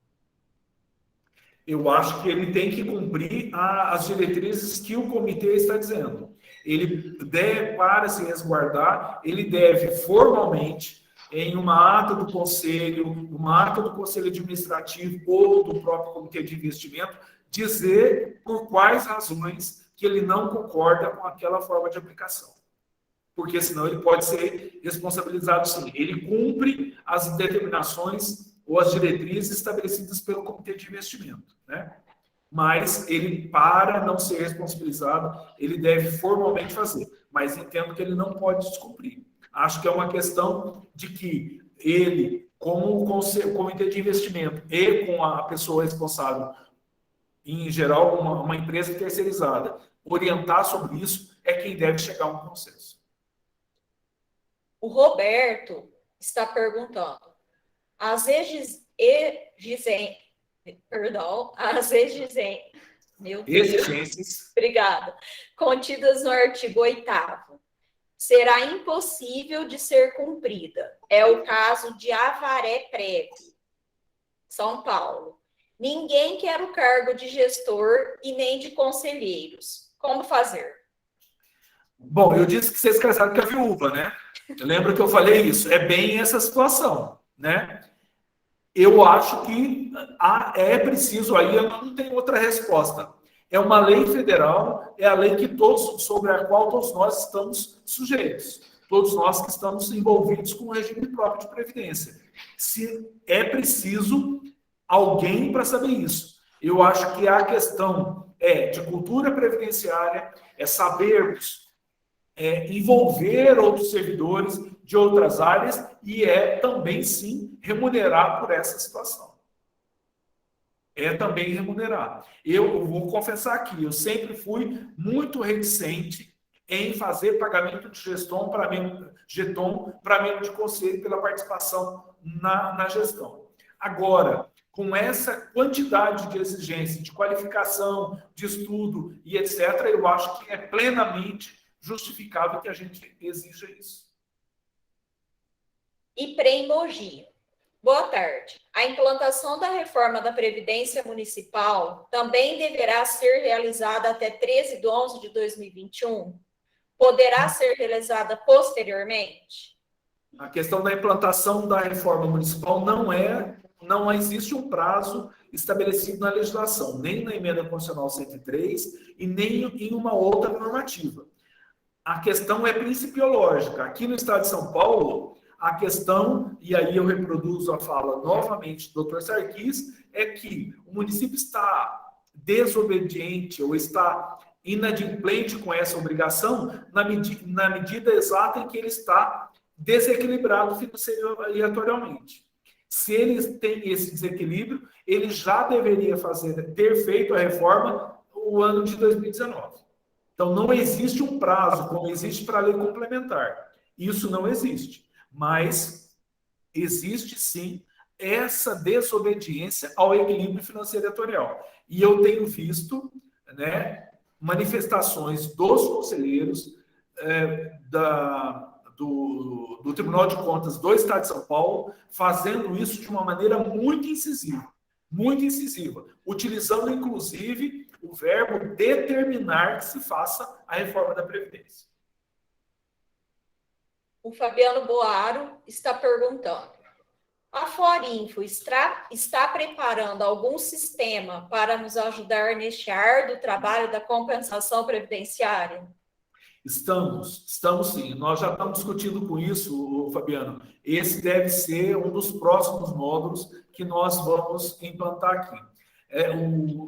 Eu acho que ele tem que cumprir as diretrizes que o comitê está dizendo. Ele deve, para se resguardar, ele deve formalmente, em uma ata do conselho administrativo ou do próprio comitê de investimento, dizer por quais razões que ele não concorda com aquela forma de aplicação. Porque senão ele pode ser responsabilizado sim. Ele cumpre as determinações ou as diretrizes estabelecidas pelo comitê de investimento, né? Mas ele, para não ser responsabilizado, ele deve formalmente fazer. Mas entendo que ele não pode descumprir. Acho que é uma questão de que ele, como o comitê de investimento e com a pessoa responsável, em geral, uma empresa terceirizada, orientar sobre isso, é quem deve chegar a um consenso. O Roberto está perguntando: as exigências, meu Deus, exigências, obrigada, contidas no artigo 8º, será impossível de ser cumprida. É o caso de Avaré Prev, São Paulo. Ninguém quer o cargo de gestor e nem de conselheiros. Como fazer? Bom, eu disse que vocês casaram com a viúva, né? Eu lembro que eu falei isso. É bem essa situação, né? Eu acho que é preciso, aí eu não tenho outra resposta. É uma lei federal, é a lei sobre a qual todos nós estamos sujeitos. Todos nós que estamos envolvidos com o regime próprio de previdência. Se é preciso alguém para saber isso. Eu acho que a questão de cultura previdenciária, sabermos envolver outros servidores de outras áreas e também, sim, remunerar por essa situação. Também remunerar. Eu vou confessar aqui, eu sempre fui muito reticente em fazer pagamento de jeton para membro de conselho pela participação na gestão. Agora, com essa quantidade de exigência, de qualificação, de estudo e etc., eu acho que é plenamente justificável que a gente exija isso. IPREM Mogi. Boa tarde. A implantação da reforma da Previdência Municipal também deverá ser realizada até 13/11/2021? Poderá ser realizada posteriormente? A questão da implantação da reforma municipal não existe um prazo estabelecido na legislação, nem na Emenda Constitucional 103 e nem em uma outra normativa. A questão é principiológica. Aqui no estado de São Paulo, a questão, e aí eu reproduzo a fala novamente do Dr. Sarkis, é que o município está desobediente ou está inadimplente com essa obrigação na medida exata em que ele está desequilibrado financeiramente. Se ele tem esse desequilíbrio, ele já deveria ter feito a reforma no ano de 2019. Então, não existe um prazo, como existe para a lei complementar. Isso não existe. Mas existe, sim, essa desobediência ao equilíbrio financeiro-atuarial. E eu tenho visto, né, manifestações dos conselheiros do Tribunal de Contas do Estado de São Paulo fazendo isso de uma maneira muito incisiva, utilizando, inclusive, o verbo determinar que se faça a reforma da Previdência. O Fabiano Boaro está perguntando: a Forinfo está preparando algum sistema para nos ajudar neste árduo trabalho da compensação previdenciária? Estamos sim. Nós já estamos discutindo com isso, Fabiano. Esse deve ser um dos próximos módulos que nós vamos implantar aqui.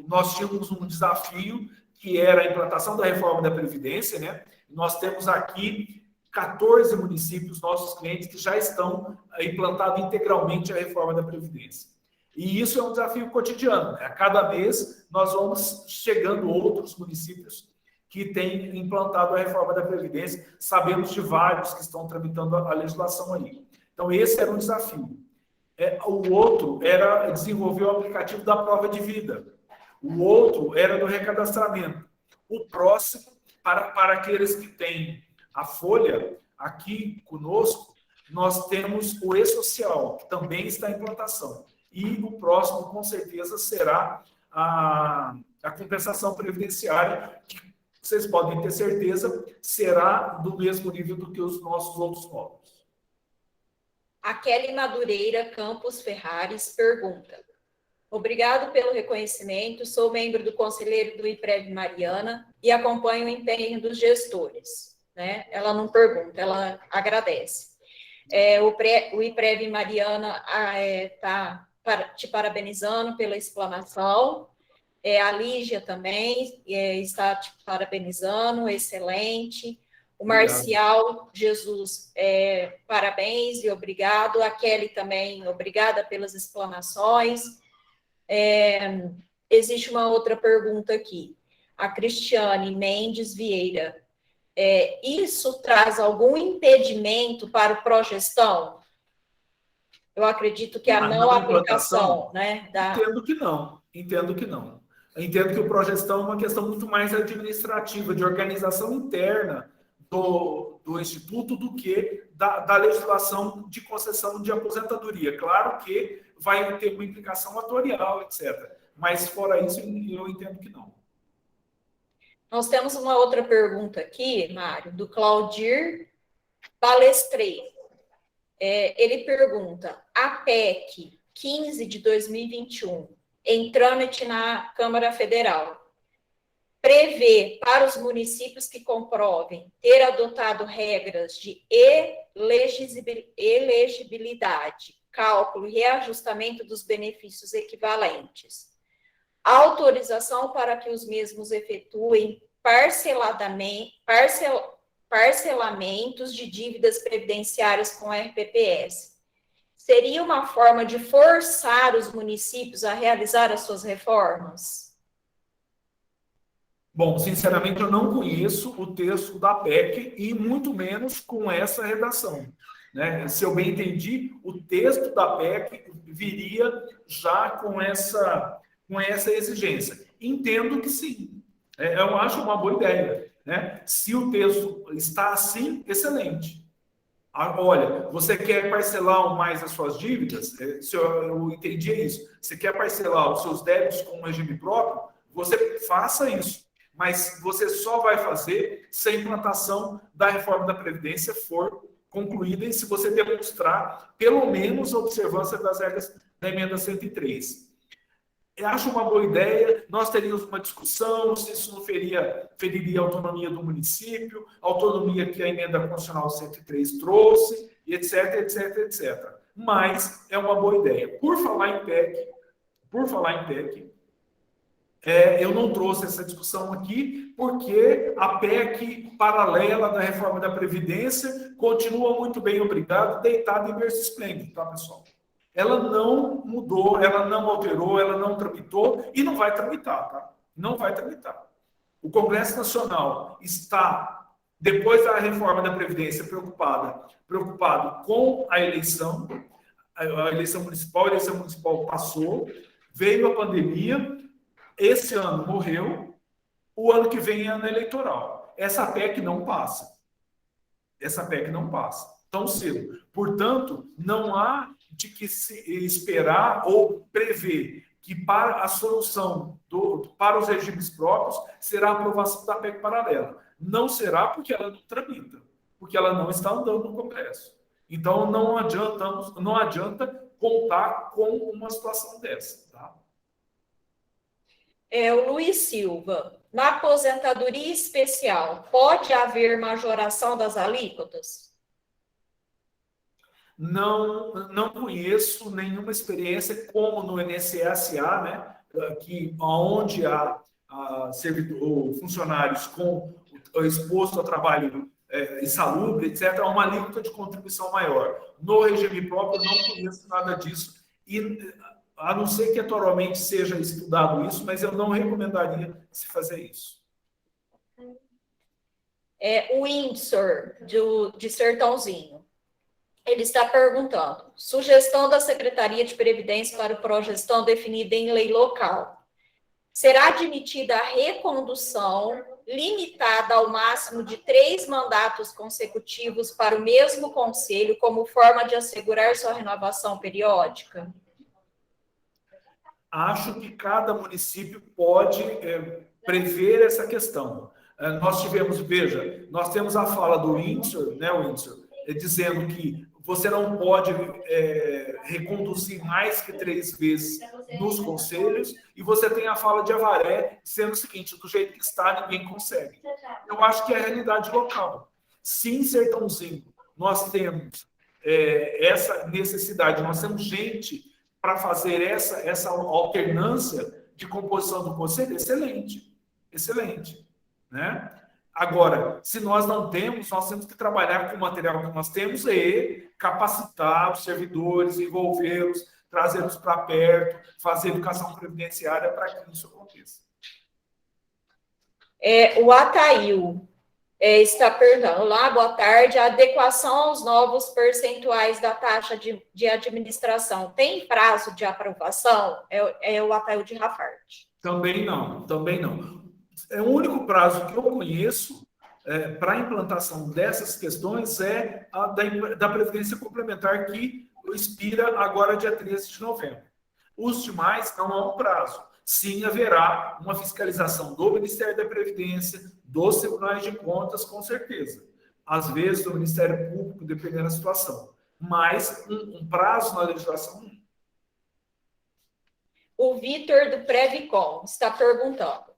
Nós tínhamos um desafio que era a implantação da reforma da Previdência, né? Nós temos aqui 14 municípios, nossos clientes, que já estão implantados integralmente a reforma da Previdência. E isso é um desafio cotidiano, né? A cada mês nós vamos chegando outros municípios que têm implantado a reforma da Previdência. Sabemos de vários que estão tramitando a legislação aí. Então, esse era um desafio. O outro era desenvolver o aplicativo da prova de vida. O outro era do recadastramento. O próximo, para aqueles que têm a folha, aqui conosco, nós temos o E-Social, que também está em implantação. E o próximo, com certeza, será a compensação previdenciária, que vocês podem ter certeza, será do mesmo nível do que os nossos outros módulos. A Kelly Madureira Campos Ferrares pergunta: obrigado pelo reconhecimento, sou membro do Conselheiro do IPREV Mariana e acompanho o empenho dos gestores. Né? Ela não pergunta, ela agradece. O IPREV Mariana está te parabenizando pela explanação. A Lígia também está te parabenizando, excelente. O Marcial Jesus, parabéns e obrigado. A Kelly também, obrigada pelas explanações. Existe uma outra pergunta aqui. A Cristiane Mendes Vieira. Isso traz algum impedimento para o progestão? Eu acredito que a não aplicação, né? Entendo que não. Entendo que o progestão é uma questão muito mais administrativa, de organização interna do Instituto, do que da legislação de concessão de aposentadoria. Claro que vai ter uma implicação atuarial, etc. Mas, fora isso, eu entendo que não. Nós temos uma outra pergunta aqui, Mário, do Claudir Balestreiro. Ele pergunta: a PEC 15 de 2021, em trâmite na Câmara Federal, prevê para os municípios que comprovem ter adotado regras de elegibilidade, cálculo e reajustamento dos benefícios equivalentes, autorização para que os mesmos efetuem parcelamentos de dívidas previdenciárias com a RPPS. Seria uma forma de forçar os municípios a realizar as suas reformas? Bom, sinceramente, eu não conheço o texto da PEC e muito menos com essa redação. Né? Se eu bem entendi, o texto da PEC viria já com essa exigência. Entendo que sim. Eu acho uma boa ideia. Né? Se o texto está assim, excelente. Olha, você quer parcelar mais as suas dívidas? Se eu entendi isso. Você quer parcelar os seus débitos com um regime próprio? Você faça isso. Mas você só vai fazer se a implantação da reforma da Previdência for concluída e se você demonstrar, pelo menos, a observância das regras da emenda 103. Eu acho uma boa ideia, nós teríamos uma discussão se isso não feriria a autonomia do município, a autonomia que a emenda constitucional 103 trouxe, etc, etc, etc. Mas é uma boa ideia. Por falar em PEC, eu não trouxe essa discussão aqui, porque a PEC paralela da reforma da Previdência continua muito bem, obrigado, deitada em berço esplêndido, tá, pessoal? Ela não mudou, ela não alterou, ela não tramitou e não vai tramitar, tá? Não vai tramitar. O Congresso Nacional está, depois da reforma da Previdência, preocupado com a eleição municipal. A eleição municipal passou, veio a pandemia, esse ano morreu, o ano que vem é ano eleitoral. Essa PEC não passa. Essa PEC não passa tão cedo. Portanto, não há de que se esperar ou prever que para a solução para os regimes próprios será a aprovação da PEC paralela. Não será porque ela não tramita, porque ela não está andando no Congresso. Então, não adianta contar com uma situação dessa. Tá? O Luiz Silva, na aposentadoria especial, pode haver majoração das alíquotas? Não conheço nenhuma experiência como no INSS-A, né, que onde há funcionários expostos a trabalho insalubre, etc., há uma alíquota de contribuição maior. No regime próprio, eu não conheço nada disso, e a não ser que atualmente seja estudado isso, mas eu não recomendaria se fazer isso. O Windsor, de Sertãozinho. Ele está perguntando, sugestão da Secretaria de Previdência para progestão definida em lei local. Será admitida a recondução limitada ao máximo de 3 mandatos consecutivos para o mesmo conselho como forma de assegurar sua renovação periódica? Acho que cada município pode prever essa questão. Nós temos a fala do Windsor, né, Windsor, dizendo que você não pode reconduzir mais que 3 vezes nos conselhos, e você tem a fala de Avaré, sendo o seguinte, do jeito que está, ninguém consegue. Eu acho que é a realidade local. Se em Sertãozinho nós temos essa necessidade, nós temos gente para fazer essa alternância de composição do conselho, excelente, né? Agora, se nós não temos, nós temos que trabalhar com o material que nós temos e capacitar os servidores, envolvê-los, trazê-los para perto, fazer educação previdenciária para que isso aconteça. O Atail está perguntando, olá, boa tarde, a adequação aos novos percentuais da taxa de administração tem prazo de aprovação? É o Atail de Rafarte. Também não. O único prazo que eu conheço para a implantação dessas questões é a da Previdência Complementar, que expira agora dia 13 de novembro. Os demais não há um prazo. Sim, haverá uma fiscalização do Ministério da Previdência, dos Tribunais de Contas, com certeza. Às vezes, do Ministério Público, dependendo da situação. Mas um prazo na legislação não. O Vitor, do Previcom, está perguntando.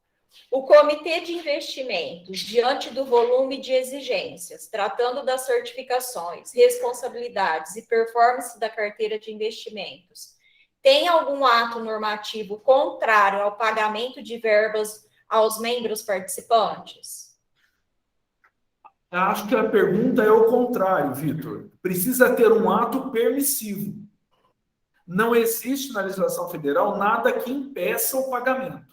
O Comitê de Investimentos, diante do volume de exigências, tratando das certificações, responsabilidades e performance da carteira de investimentos, tem algum ato normativo contrário ao pagamento de verbas aos membros participantes? Acho que a pergunta é o contrário, Vitor. Precisa ter um ato permissivo. Não existe na legislação federal nada que impeça o pagamento.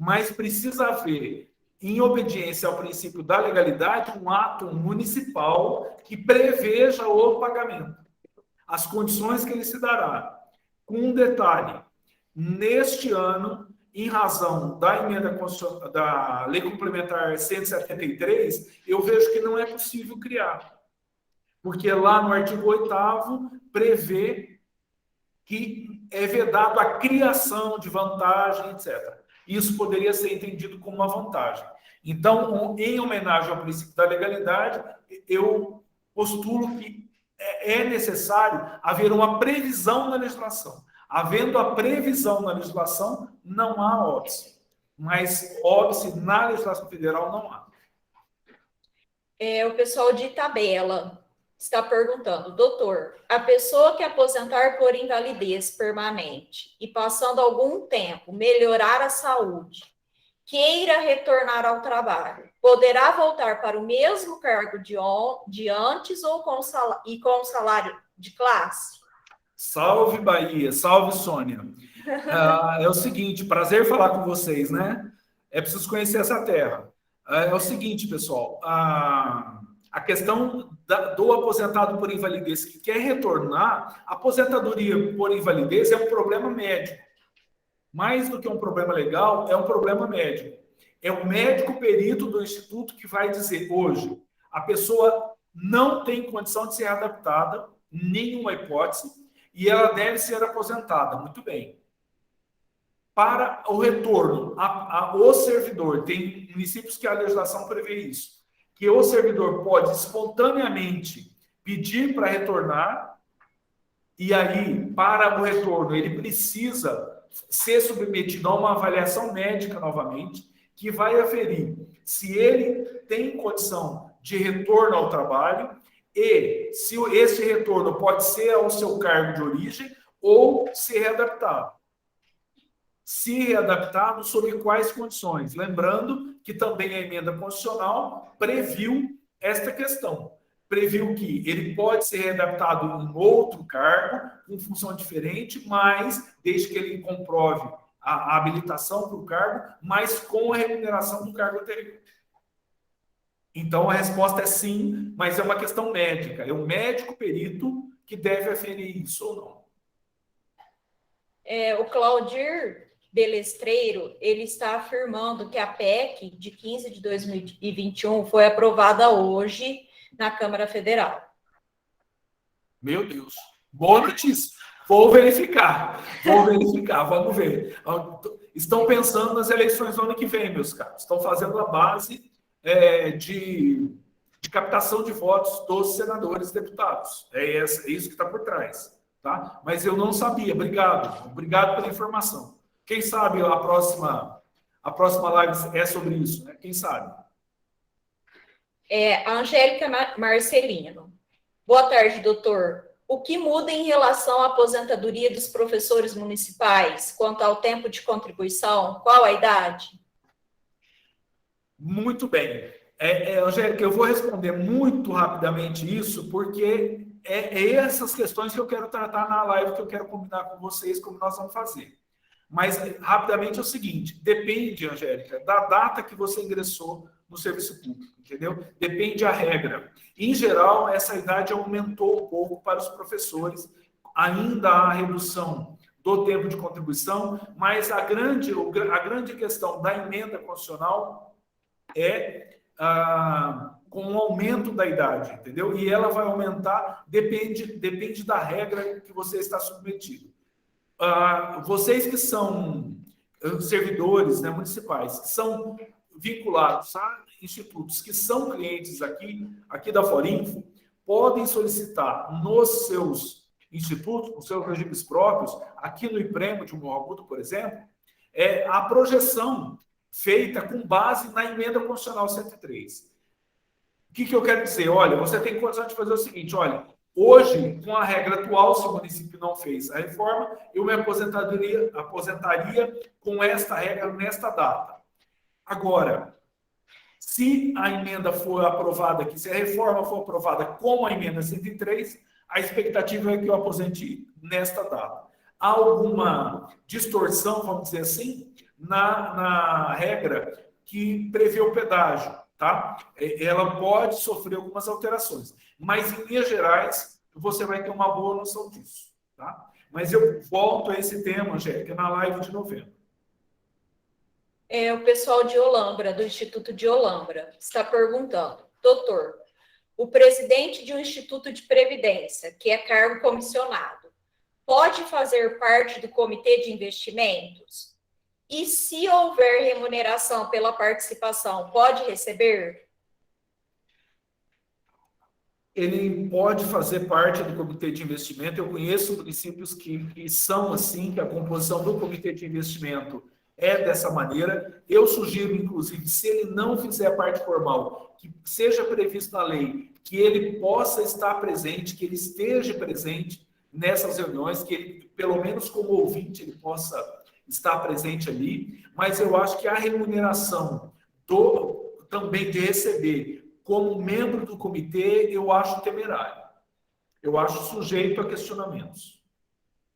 Mas precisa haver, em obediência ao princípio da legalidade, um ato municipal que preveja o pagamento. As condições que ele se dará. Com um detalhe, neste ano, em razão da emenda da Lei Complementar 173, eu vejo que não é possível criar. Porque lá no artigo 8º prevê que é vedado a criação de vantagem, etc. Isso poderia ser entendido como uma vantagem. Então, em homenagem ao princípio da legalidade, eu postulo que é necessário haver uma previsão na legislação. Havendo a previsão na legislação, não há óbice. Mas óbice na legislação federal não há. O pessoal de Itabela está perguntando, doutor, a pessoa que aposentar por invalidez permanente e passando algum tempo melhorar a saúde, queira retornar ao trabalho, poderá voltar para o mesmo cargo de antes ou com salário de classe? Salve Bahia, salve Sônia. É o seguinte, prazer falar com vocês, né? É preciso conhecer essa terra. É o seguinte, pessoal, a questão do aposentado por invalidez que quer retornar, a aposentadoria por invalidez é um problema médico. Mais do que um problema legal, é um problema médico. É o médico perito do Instituto que vai dizer hoje, a pessoa não tem condição de ser adaptada, nenhuma hipótese, e ela deve ser aposentada. Muito bem. Para o retorno, o servidor, tem municípios que a legislação prevê isso, que o servidor pode espontaneamente pedir para retornar, e aí, para o retorno, ele precisa ser submetido a uma avaliação médica novamente, que vai aferir se ele tem condição de retorno ao trabalho e se esse retorno pode ser ao seu cargo de origem ou ser readaptado. Se readaptado, sob quais condições? Lembrando que também a emenda constitucional previu esta questão. Previu que ele pode ser readaptado em outro cargo, com função diferente, mas desde que ele comprove a habilitação para o cargo, mas com a remuneração do cargo anterior. Então, a resposta é sim, mas é uma questão médica. É o médico perito que deve aferir isso ou não. O Claudir Belestreiro, ele está afirmando que a PEC de 15 de 2021 foi aprovada hoje na Câmara Federal. Meu Deus, boa notícia. Vou verificar, vamos ver. Estão pensando nas eleições do ano que vem, meus caros. Estão fazendo a base de captação de votos dos senadores e deputados. É isso que está por trás. Tá? Mas eu não sabia. Obrigado pela informação. Quem sabe a próxima live é sobre isso, né? Quem sabe? A Angélica Marcelino. Boa tarde, doutor. O que muda em relação à aposentadoria dos professores municipais quanto ao tempo de contribuição? Qual a idade? Muito bem. Angélica, eu vou responder muito rapidamente isso, porque essas questões que eu quero tratar na live, que eu quero combinar com vocês como nós vamos fazer. Mas, rapidamente, é o seguinte, depende, Angélica, da data que você ingressou no serviço público, entendeu? Depende a regra. Em geral, essa idade aumentou um pouco para os professores, ainda há redução do tempo de contribuição, mas a grande questão da emenda constitucional com o aumento da idade, entendeu? E ela vai aumentar, depende da regra que você está submetido. Vocês que são servidores, né, municipais, que são vinculados a institutos que são clientes aqui da Forinfo, podem solicitar nos seus institutos, nos seus regimes próprios, aqui no IPREMO de Morro Agudo, por exemplo, a projeção feita com base na emenda constitucional 103. O que eu quero dizer? Olha, você tem condição de fazer o seguinte, olha, hoje, com a regra atual, se o município não fez a reforma, eu me aposentaria com esta regra nesta data. Agora, se a emenda for aprovada aqui, se a reforma for aprovada como a emenda 103, a expectativa é que eu aposente nesta data. Há alguma distorção, vamos dizer assim, na regra que prevê o pedágio, tá? Ela pode sofrer algumas alterações, mas em linhas gerais você vai ter uma boa noção disso, tá? Mas eu volto a esse tema, Angélica, na live de novembro. O pessoal de Olambra, do Instituto de Olambra, está perguntando, doutor, o presidente de um instituto de previdência, que é cargo comissionado, pode fazer parte do comitê de investimentos? E se houver remuneração pela participação, pode receber? Ele pode fazer parte do comitê de investimento. Eu conheço municípios que são assim, que a composição do comitê de investimento é dessa maneira. Eu sugiro, inclusive, se ele não fizer parte formal, que seja previsto na lei, que ele possa estar presente, que ele esteja presente nessas reuniões, que ele, pelo menos como ouvinte, ele possa estar presente ali. Mas eu acho que a remuneração também de receber como membro do comitê, eu acho temerário. Eu acho sujeito a questionamentos.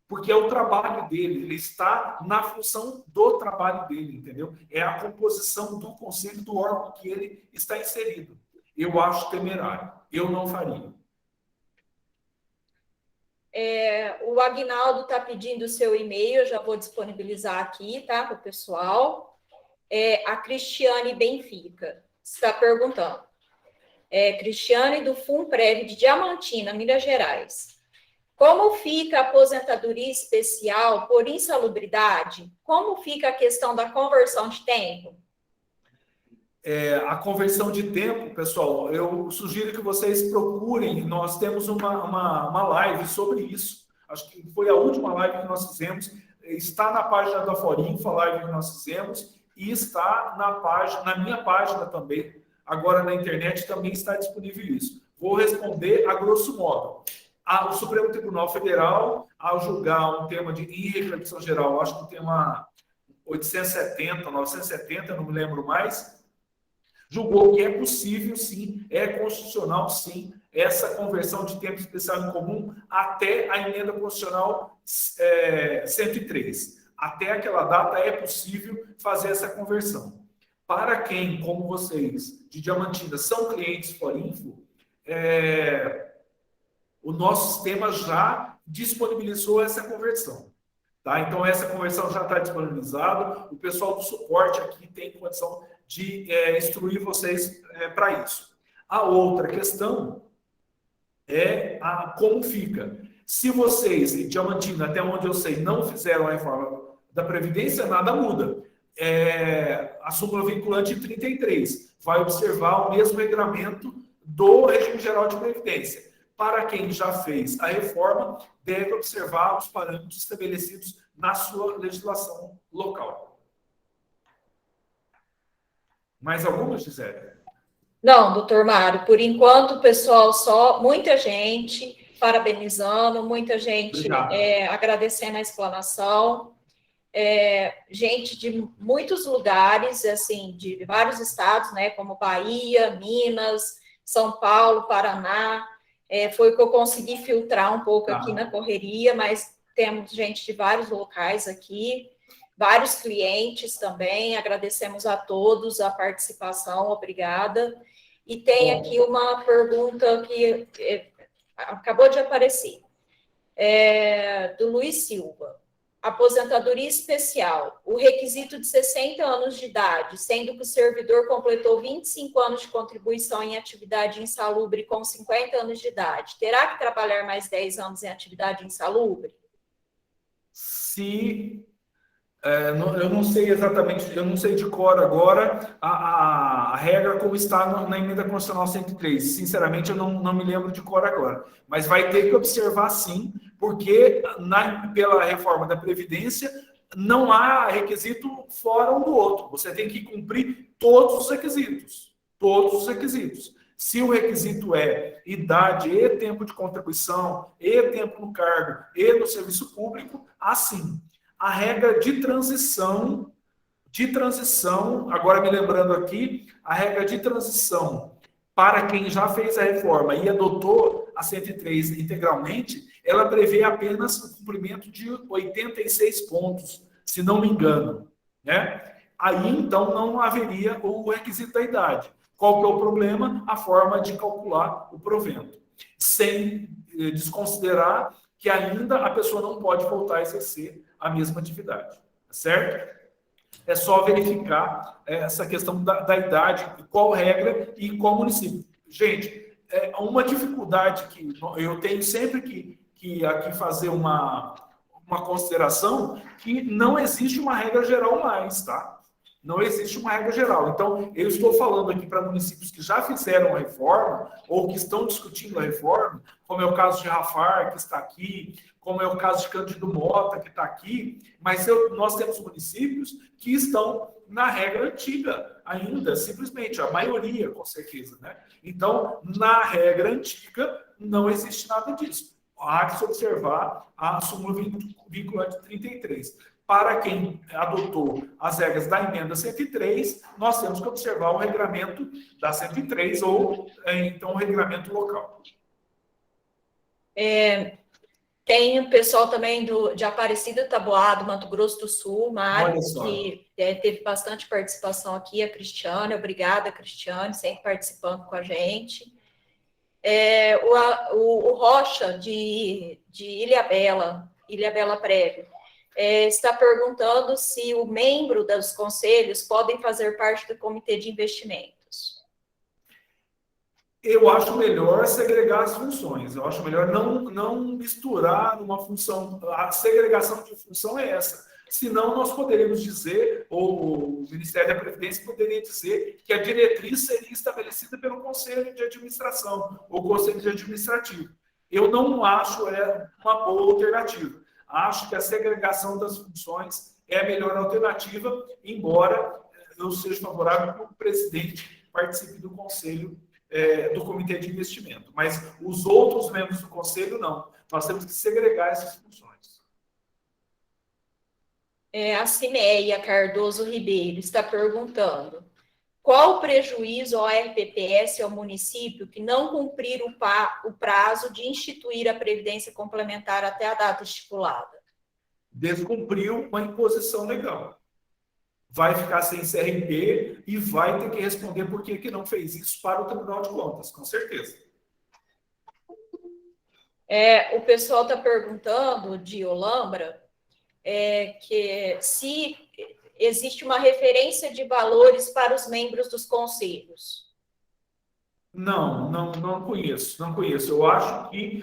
Porque é o trabalho dele, ele está na função do trabalho dele, entendeu? É a composição do conselho do órgão que ele está inserido. Eu acho temerário. Eu não faria. O Agnaldo está pedindo o seu e-mail, eu já vou disponibilizar aqui, tá, para o pessoal. A Cristiane Benfica está perguntando. Cristiane do Funprev de Diamantina, Minas Gerais. Como fica a aposentadoria especial por insalubridade? Como fica a questão da conversão de tempo? A conversão de tempo, pessoal, eu sugiro que vocês procurem. Nós temos uma live sobre isso. Acho que foi a última live que nós fizemos. Está na página da Forinfo, a live que nós fizemos, e está na minha página também. Agora na internet também está disponível isso. Vou responder a grosso modo. O Supremo Tribunal Federal, ao julgar um tema em repercussão geral, acho que o tema 870, 970, não me lembro mais, julgou que é possível, sim, é constitucional, sim, essa conversão de tempo especial em comum até a emenda constitucional 103. Até aquela data é possível fazer essa conversão. Para quem, como vocês, de Diamantina, são clientes Forinfo, o nosso sistema já disponibilizou essa conversão. Tá? Então, essa conversão já está disponibilizada. O pessoal do suporte aqui tem condição de instruir vocês para isso. A outra questão é como fica. Se vocês, de Diamantina, até onde eu sei, não fizeram a reforma da Previdência, nada muda. A súmula vinculante 33 vai observar o mesmo regramento do regime geral de previdência. Para quem já fez a reforma, deve observar os parâmetros estabelecidos na sua legislação local. Mais alguma, Gisele? Não, doutor Mário, por enquanto, pessoal, muita gente parabenizando, muita gente agradecendo a explanação. Gente de muitos lugares, assim, de vários estados, né, como Bahia, Minas, São Paulo, Paraná. Foi o que eu consegui filtrar um pouco aqui na correria, mas temos gente de vários locais aqui, vários clientes também. Agradecemos a todos a participação, obrigada. E tem aqui uma pergunta que acabou de aparecer, do Luiz Silva. Aposentadoria especial, o requisito de 60 anos de idade, sendo que o servidor completou 25 anos de contribuição em atividade insalubre com 50 anos de idade, terá que trabalhar mais 10 anos em atividade insalubre? Eu não sei exatamente, eu não sei de cor agora a regra como está na emenda constitucional 103. Sinceramente, eu não me lembro de cor agora. Mas vai ter que observar, sim, porque pela reforma da Previdência não há requisito fora um do outro. Você tem que cumprir todos os requisitos. Todos os requisitos. Se o requisito é idade e tempo de contribuição, e tempo no cargo, e no serviço público, assim. A regra de transição, agora me lembrando aqui, a regra de transição para quem já fez a reforma e adotou a 103 integralmente, ela prevê apenas o cumprimento de 86 pontos, se não me engano. Né? Aí, então, não haveria o requisito da idade. Qual que é o problema? A forma de calcular o provento. Sem desconsiderar que ainda a pessoa não pode voltar a exercer a mesma atividade, certo? É só verificar essa questão da idade, qual regra e qual município. Gente, uma dificuldade que eu tenho sempre que aqui fazer uma consideração, que não existe uma regra geral mais, tá? Não existe uma regra geral. Então, eu estou falando aqui para municípios que já fizeram a reforma ou que estão discutindo a reforma, como é o caso de Rafar, que está aqui, como é o caso de Cândido Mota, que está aqui, mas nós temos municípios que estão na regra antiga ainda, simplesmente, a maioria, com certeza, né? Então, na regra antiga, não existe nada disso. Há que se observar a súmula vinculante 33. Para quem adotou as regras da emenda 103, nós temos que observar o regramento da 103 ou, então, o regramento local. Tem o pessoal também de Aparecida Taboado, Mato Grosso do Sul, Mário, que teve bastante participação aqui, a Cristiane, obrigada, Cristiane, sempre participando com a gente. O Rocha, de Ilhabela Prévio, está perguntando se o membro dos conselhos podem fazer parte do comitê de investimentos. Eu acho melhor segregar as funções. Eu acho melhor não misturar uma função. A segregação de função é essa. Senão, nós poderíamos dizer, ou o Ministério da Previdência poderia dizer, que a diretriz seria estabelecida pelo Conselho de Administração, ou Conselho de Administrativo. Eu não acho uma boa alternativa. Acho que a segregação das funções é a melhor alternativa, embora eu seja favorável que o presidente participe do Conselho do Comitê de Investimento. Mas os outros membros do Conselho, não. Nós temos que segregar essas funções. A Cineia Cardoso Ribeiro está perguntando: qual o prejuízo ao RPPS ao município que não cumprir o prazo de instituir a Previdência Complementar até a data estipulada? Descumpriu uma imposição legal. Vai ficar sem CRP e vai ter que responder por que não fez isso para o Tribunal de Contas, com certeza. O pessoal está perguntando, de Olambra, que se existe uma referência de valores para os membros dos conselhos. Não conheço. Eu acho que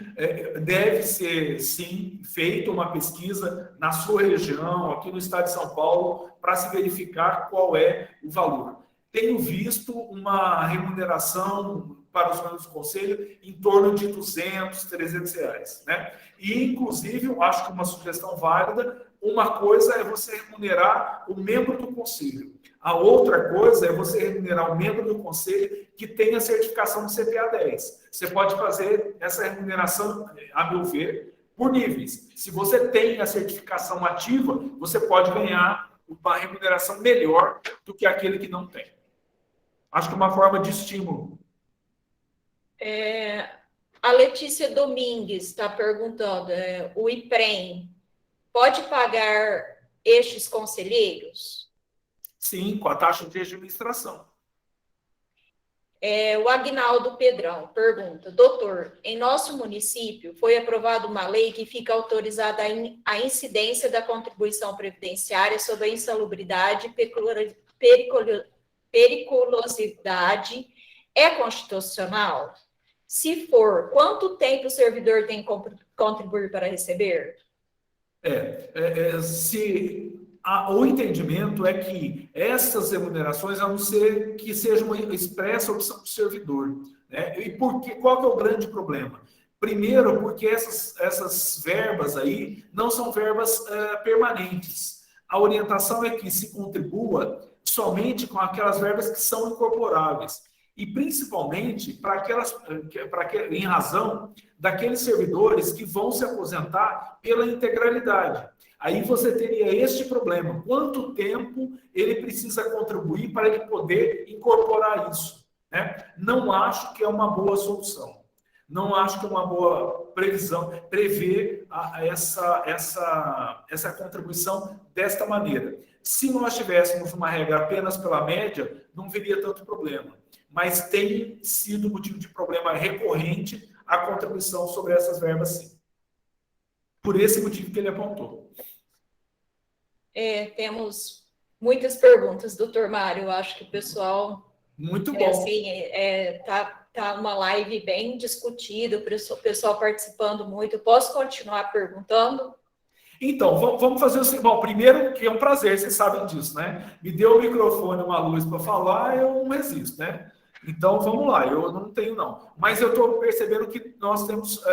deve ser, sim, feita uma pesquisa na sua região, aqui no estado de São Paulo, para se verificar qual é o valor. Tenho visto uma remuneração para os membros do conselho em torno de R$200, R$300, né? E, inclusive, eu acho que uma sugestão válida, uma coisa é você remunerar o membro do conselho. A outra coisa é você remunerar o membro do conselho que tenha certificação do CPA 10. Você pode fazer essa remuneração, a meu ver, por níveis. Se você tem a certificação ativa, você pode ganhar uma remuneração melhor do que aquele que não tem. Acho que é uma forma de estímulo. A Letícia Domingues está perguntando, o IPREM pode pagar estes conselheiros? Sim, com a taxa de administração. O Agnaldo Pedrão pergunta: doutor, em nosso município foi aprovada uma lei que fica autorizada a incidência da contribuição previdenciária sobre a insalubridade e periculosidade. É constitucional? Se for, quanto tempo o servidor tem que contribuir para receber? O entendimento é que essas remunerações, a não ser que seja uma expressa opção do servidor, né? E qual que é o grande problema? Primeiro, porque essas verbas aí não são verbas permanentes. A orientação é que se contribua somente com aquelas verbas que são incorporáveis. E principalmente em razão daqueles servidores que vão se aposentar pela integralidade. Aí você teria este problema: quanto tempo ele precisa contribuir para ele poder incorporar isso, né? Não acho que é uma boa solução. Não acho que é uma boa previsão prever essa contribuição desta maneira. Se nós tivéssemos uma regra apenas pela média, não viria tanto problema. Mas tem sido motivo de problema recorrente a contribuição sobre essas verbas, sim. Por esse motivo que ele apontou. Temos muitas perguntas, doutor Mário. Eu acho que o pessoal... Muito bom. Tá tá uma live bem discutida, o pessoal participando muito. Posso continuar perguntando? Então, vamos fazer o seguinte. Bom, primeiro, que é um prazer, vocês sabem disso, né? Me deu o microfone, uma luz para falar, eu não resisto, né? Então, vamos lá, eu não tenho, não. Mas eu estou percebendo que nós temos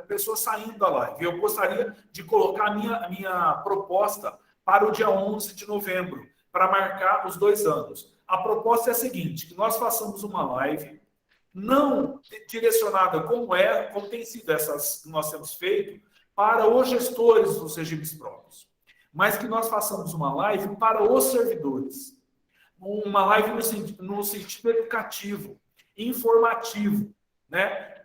pessoas saindo da live. Eu gostaria de colocar a minha proposta para o dia 11 de novembro, para marcar os 2 anos. A proposta é a seguinte, que nós façamos uma live não direcionada como tem sido essas que nós temos feito, para os gestores dos regimes próprios, mas que nós façamos uma live para os servidores. Uma live no sentido educativo, informativo, né?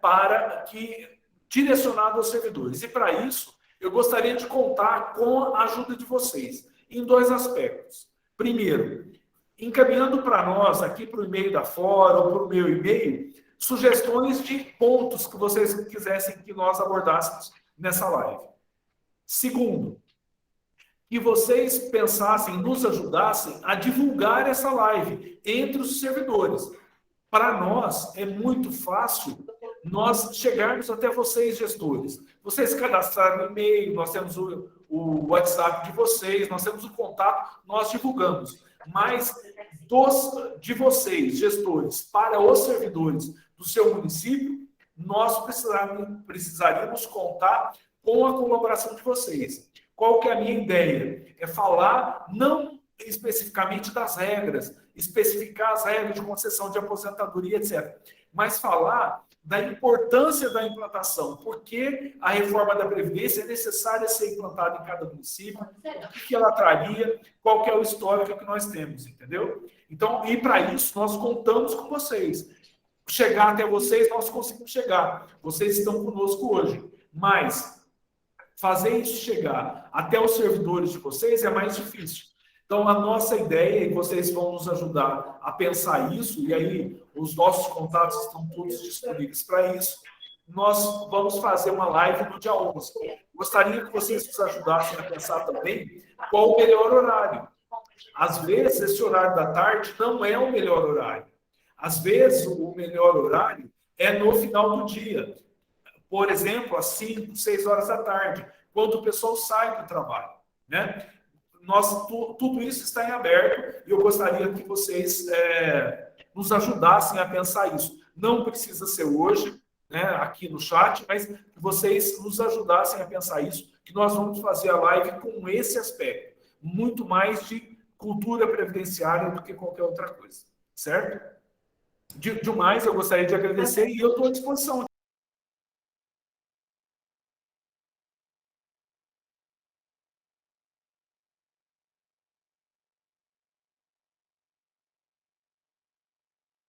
Direcionado aos servidores. E para isso, eu gostaria de contar com a ajuda de vocês, em 2 aspectos. Primeiro, encaminhando para nós, aqui para o e-mail da Fora ou para o meu e-mail, sugestões de pontos que vocês quisessem que nós abordássemos nessa live. Segundo, que vocês pensassem, nos ajudassem a divulgar essa live entre os servidores. Para nós, é muito fácil nós chegarmos até vocês, gestores. Vocês cadastraram o e-mail, nós temos o WhatsApp de vocês, nós temos o contato, nós divulgamos. Mas de vocês, gestores, para os servidores do seu município, nós precisaríamos contar com a colaboração de vocês. Qual que é a minha ideia? É falar não especificamente das regras, especificar as regras de concessão de aposentadoria, etc., mas falar da importância da implantação, porque a reforma da Previdência é necessária ser implantada em cada município, o que ela traria, qual que é o histórico que nós temos, entendeu? Então, e para isso, nós contamos com vocês. Chegar até vocês, nós conseguimos chegar. Vocês estão conosco hoje. Mas fazer isso chegar até os servidores de vocês é mais difícil. Então, a nossa ideia, e vocês vão nos ajudar a pensar isso, e aí os nossos contatos estão todos disponíveis para isso, nós vamos fazer uma live no dia 11. Gostaria que vocês nos ajudassem a pensar também qual o melhor horário. Às vezes, esse horário da tarde não é o melhor horário. Às vezes, o melhor horário é no final do dia. Por exemplo, às 5, 6 horas da tarde, quando o pessoal sai do trabalho, né? Tudo isso está em aberto e eu gostaria que vocês nos ajudassem a pensar isso. Não precisa ser hoje, né, aqui no chat, mas que vocês nos ajudassem a pensar isso, que nós vamos fazer a live com esse aspecto, muito mais de cultura previdenciária do que qualquer outra coisa, certo? De mais, eu gostaria de agradecer e eu estou à disposição.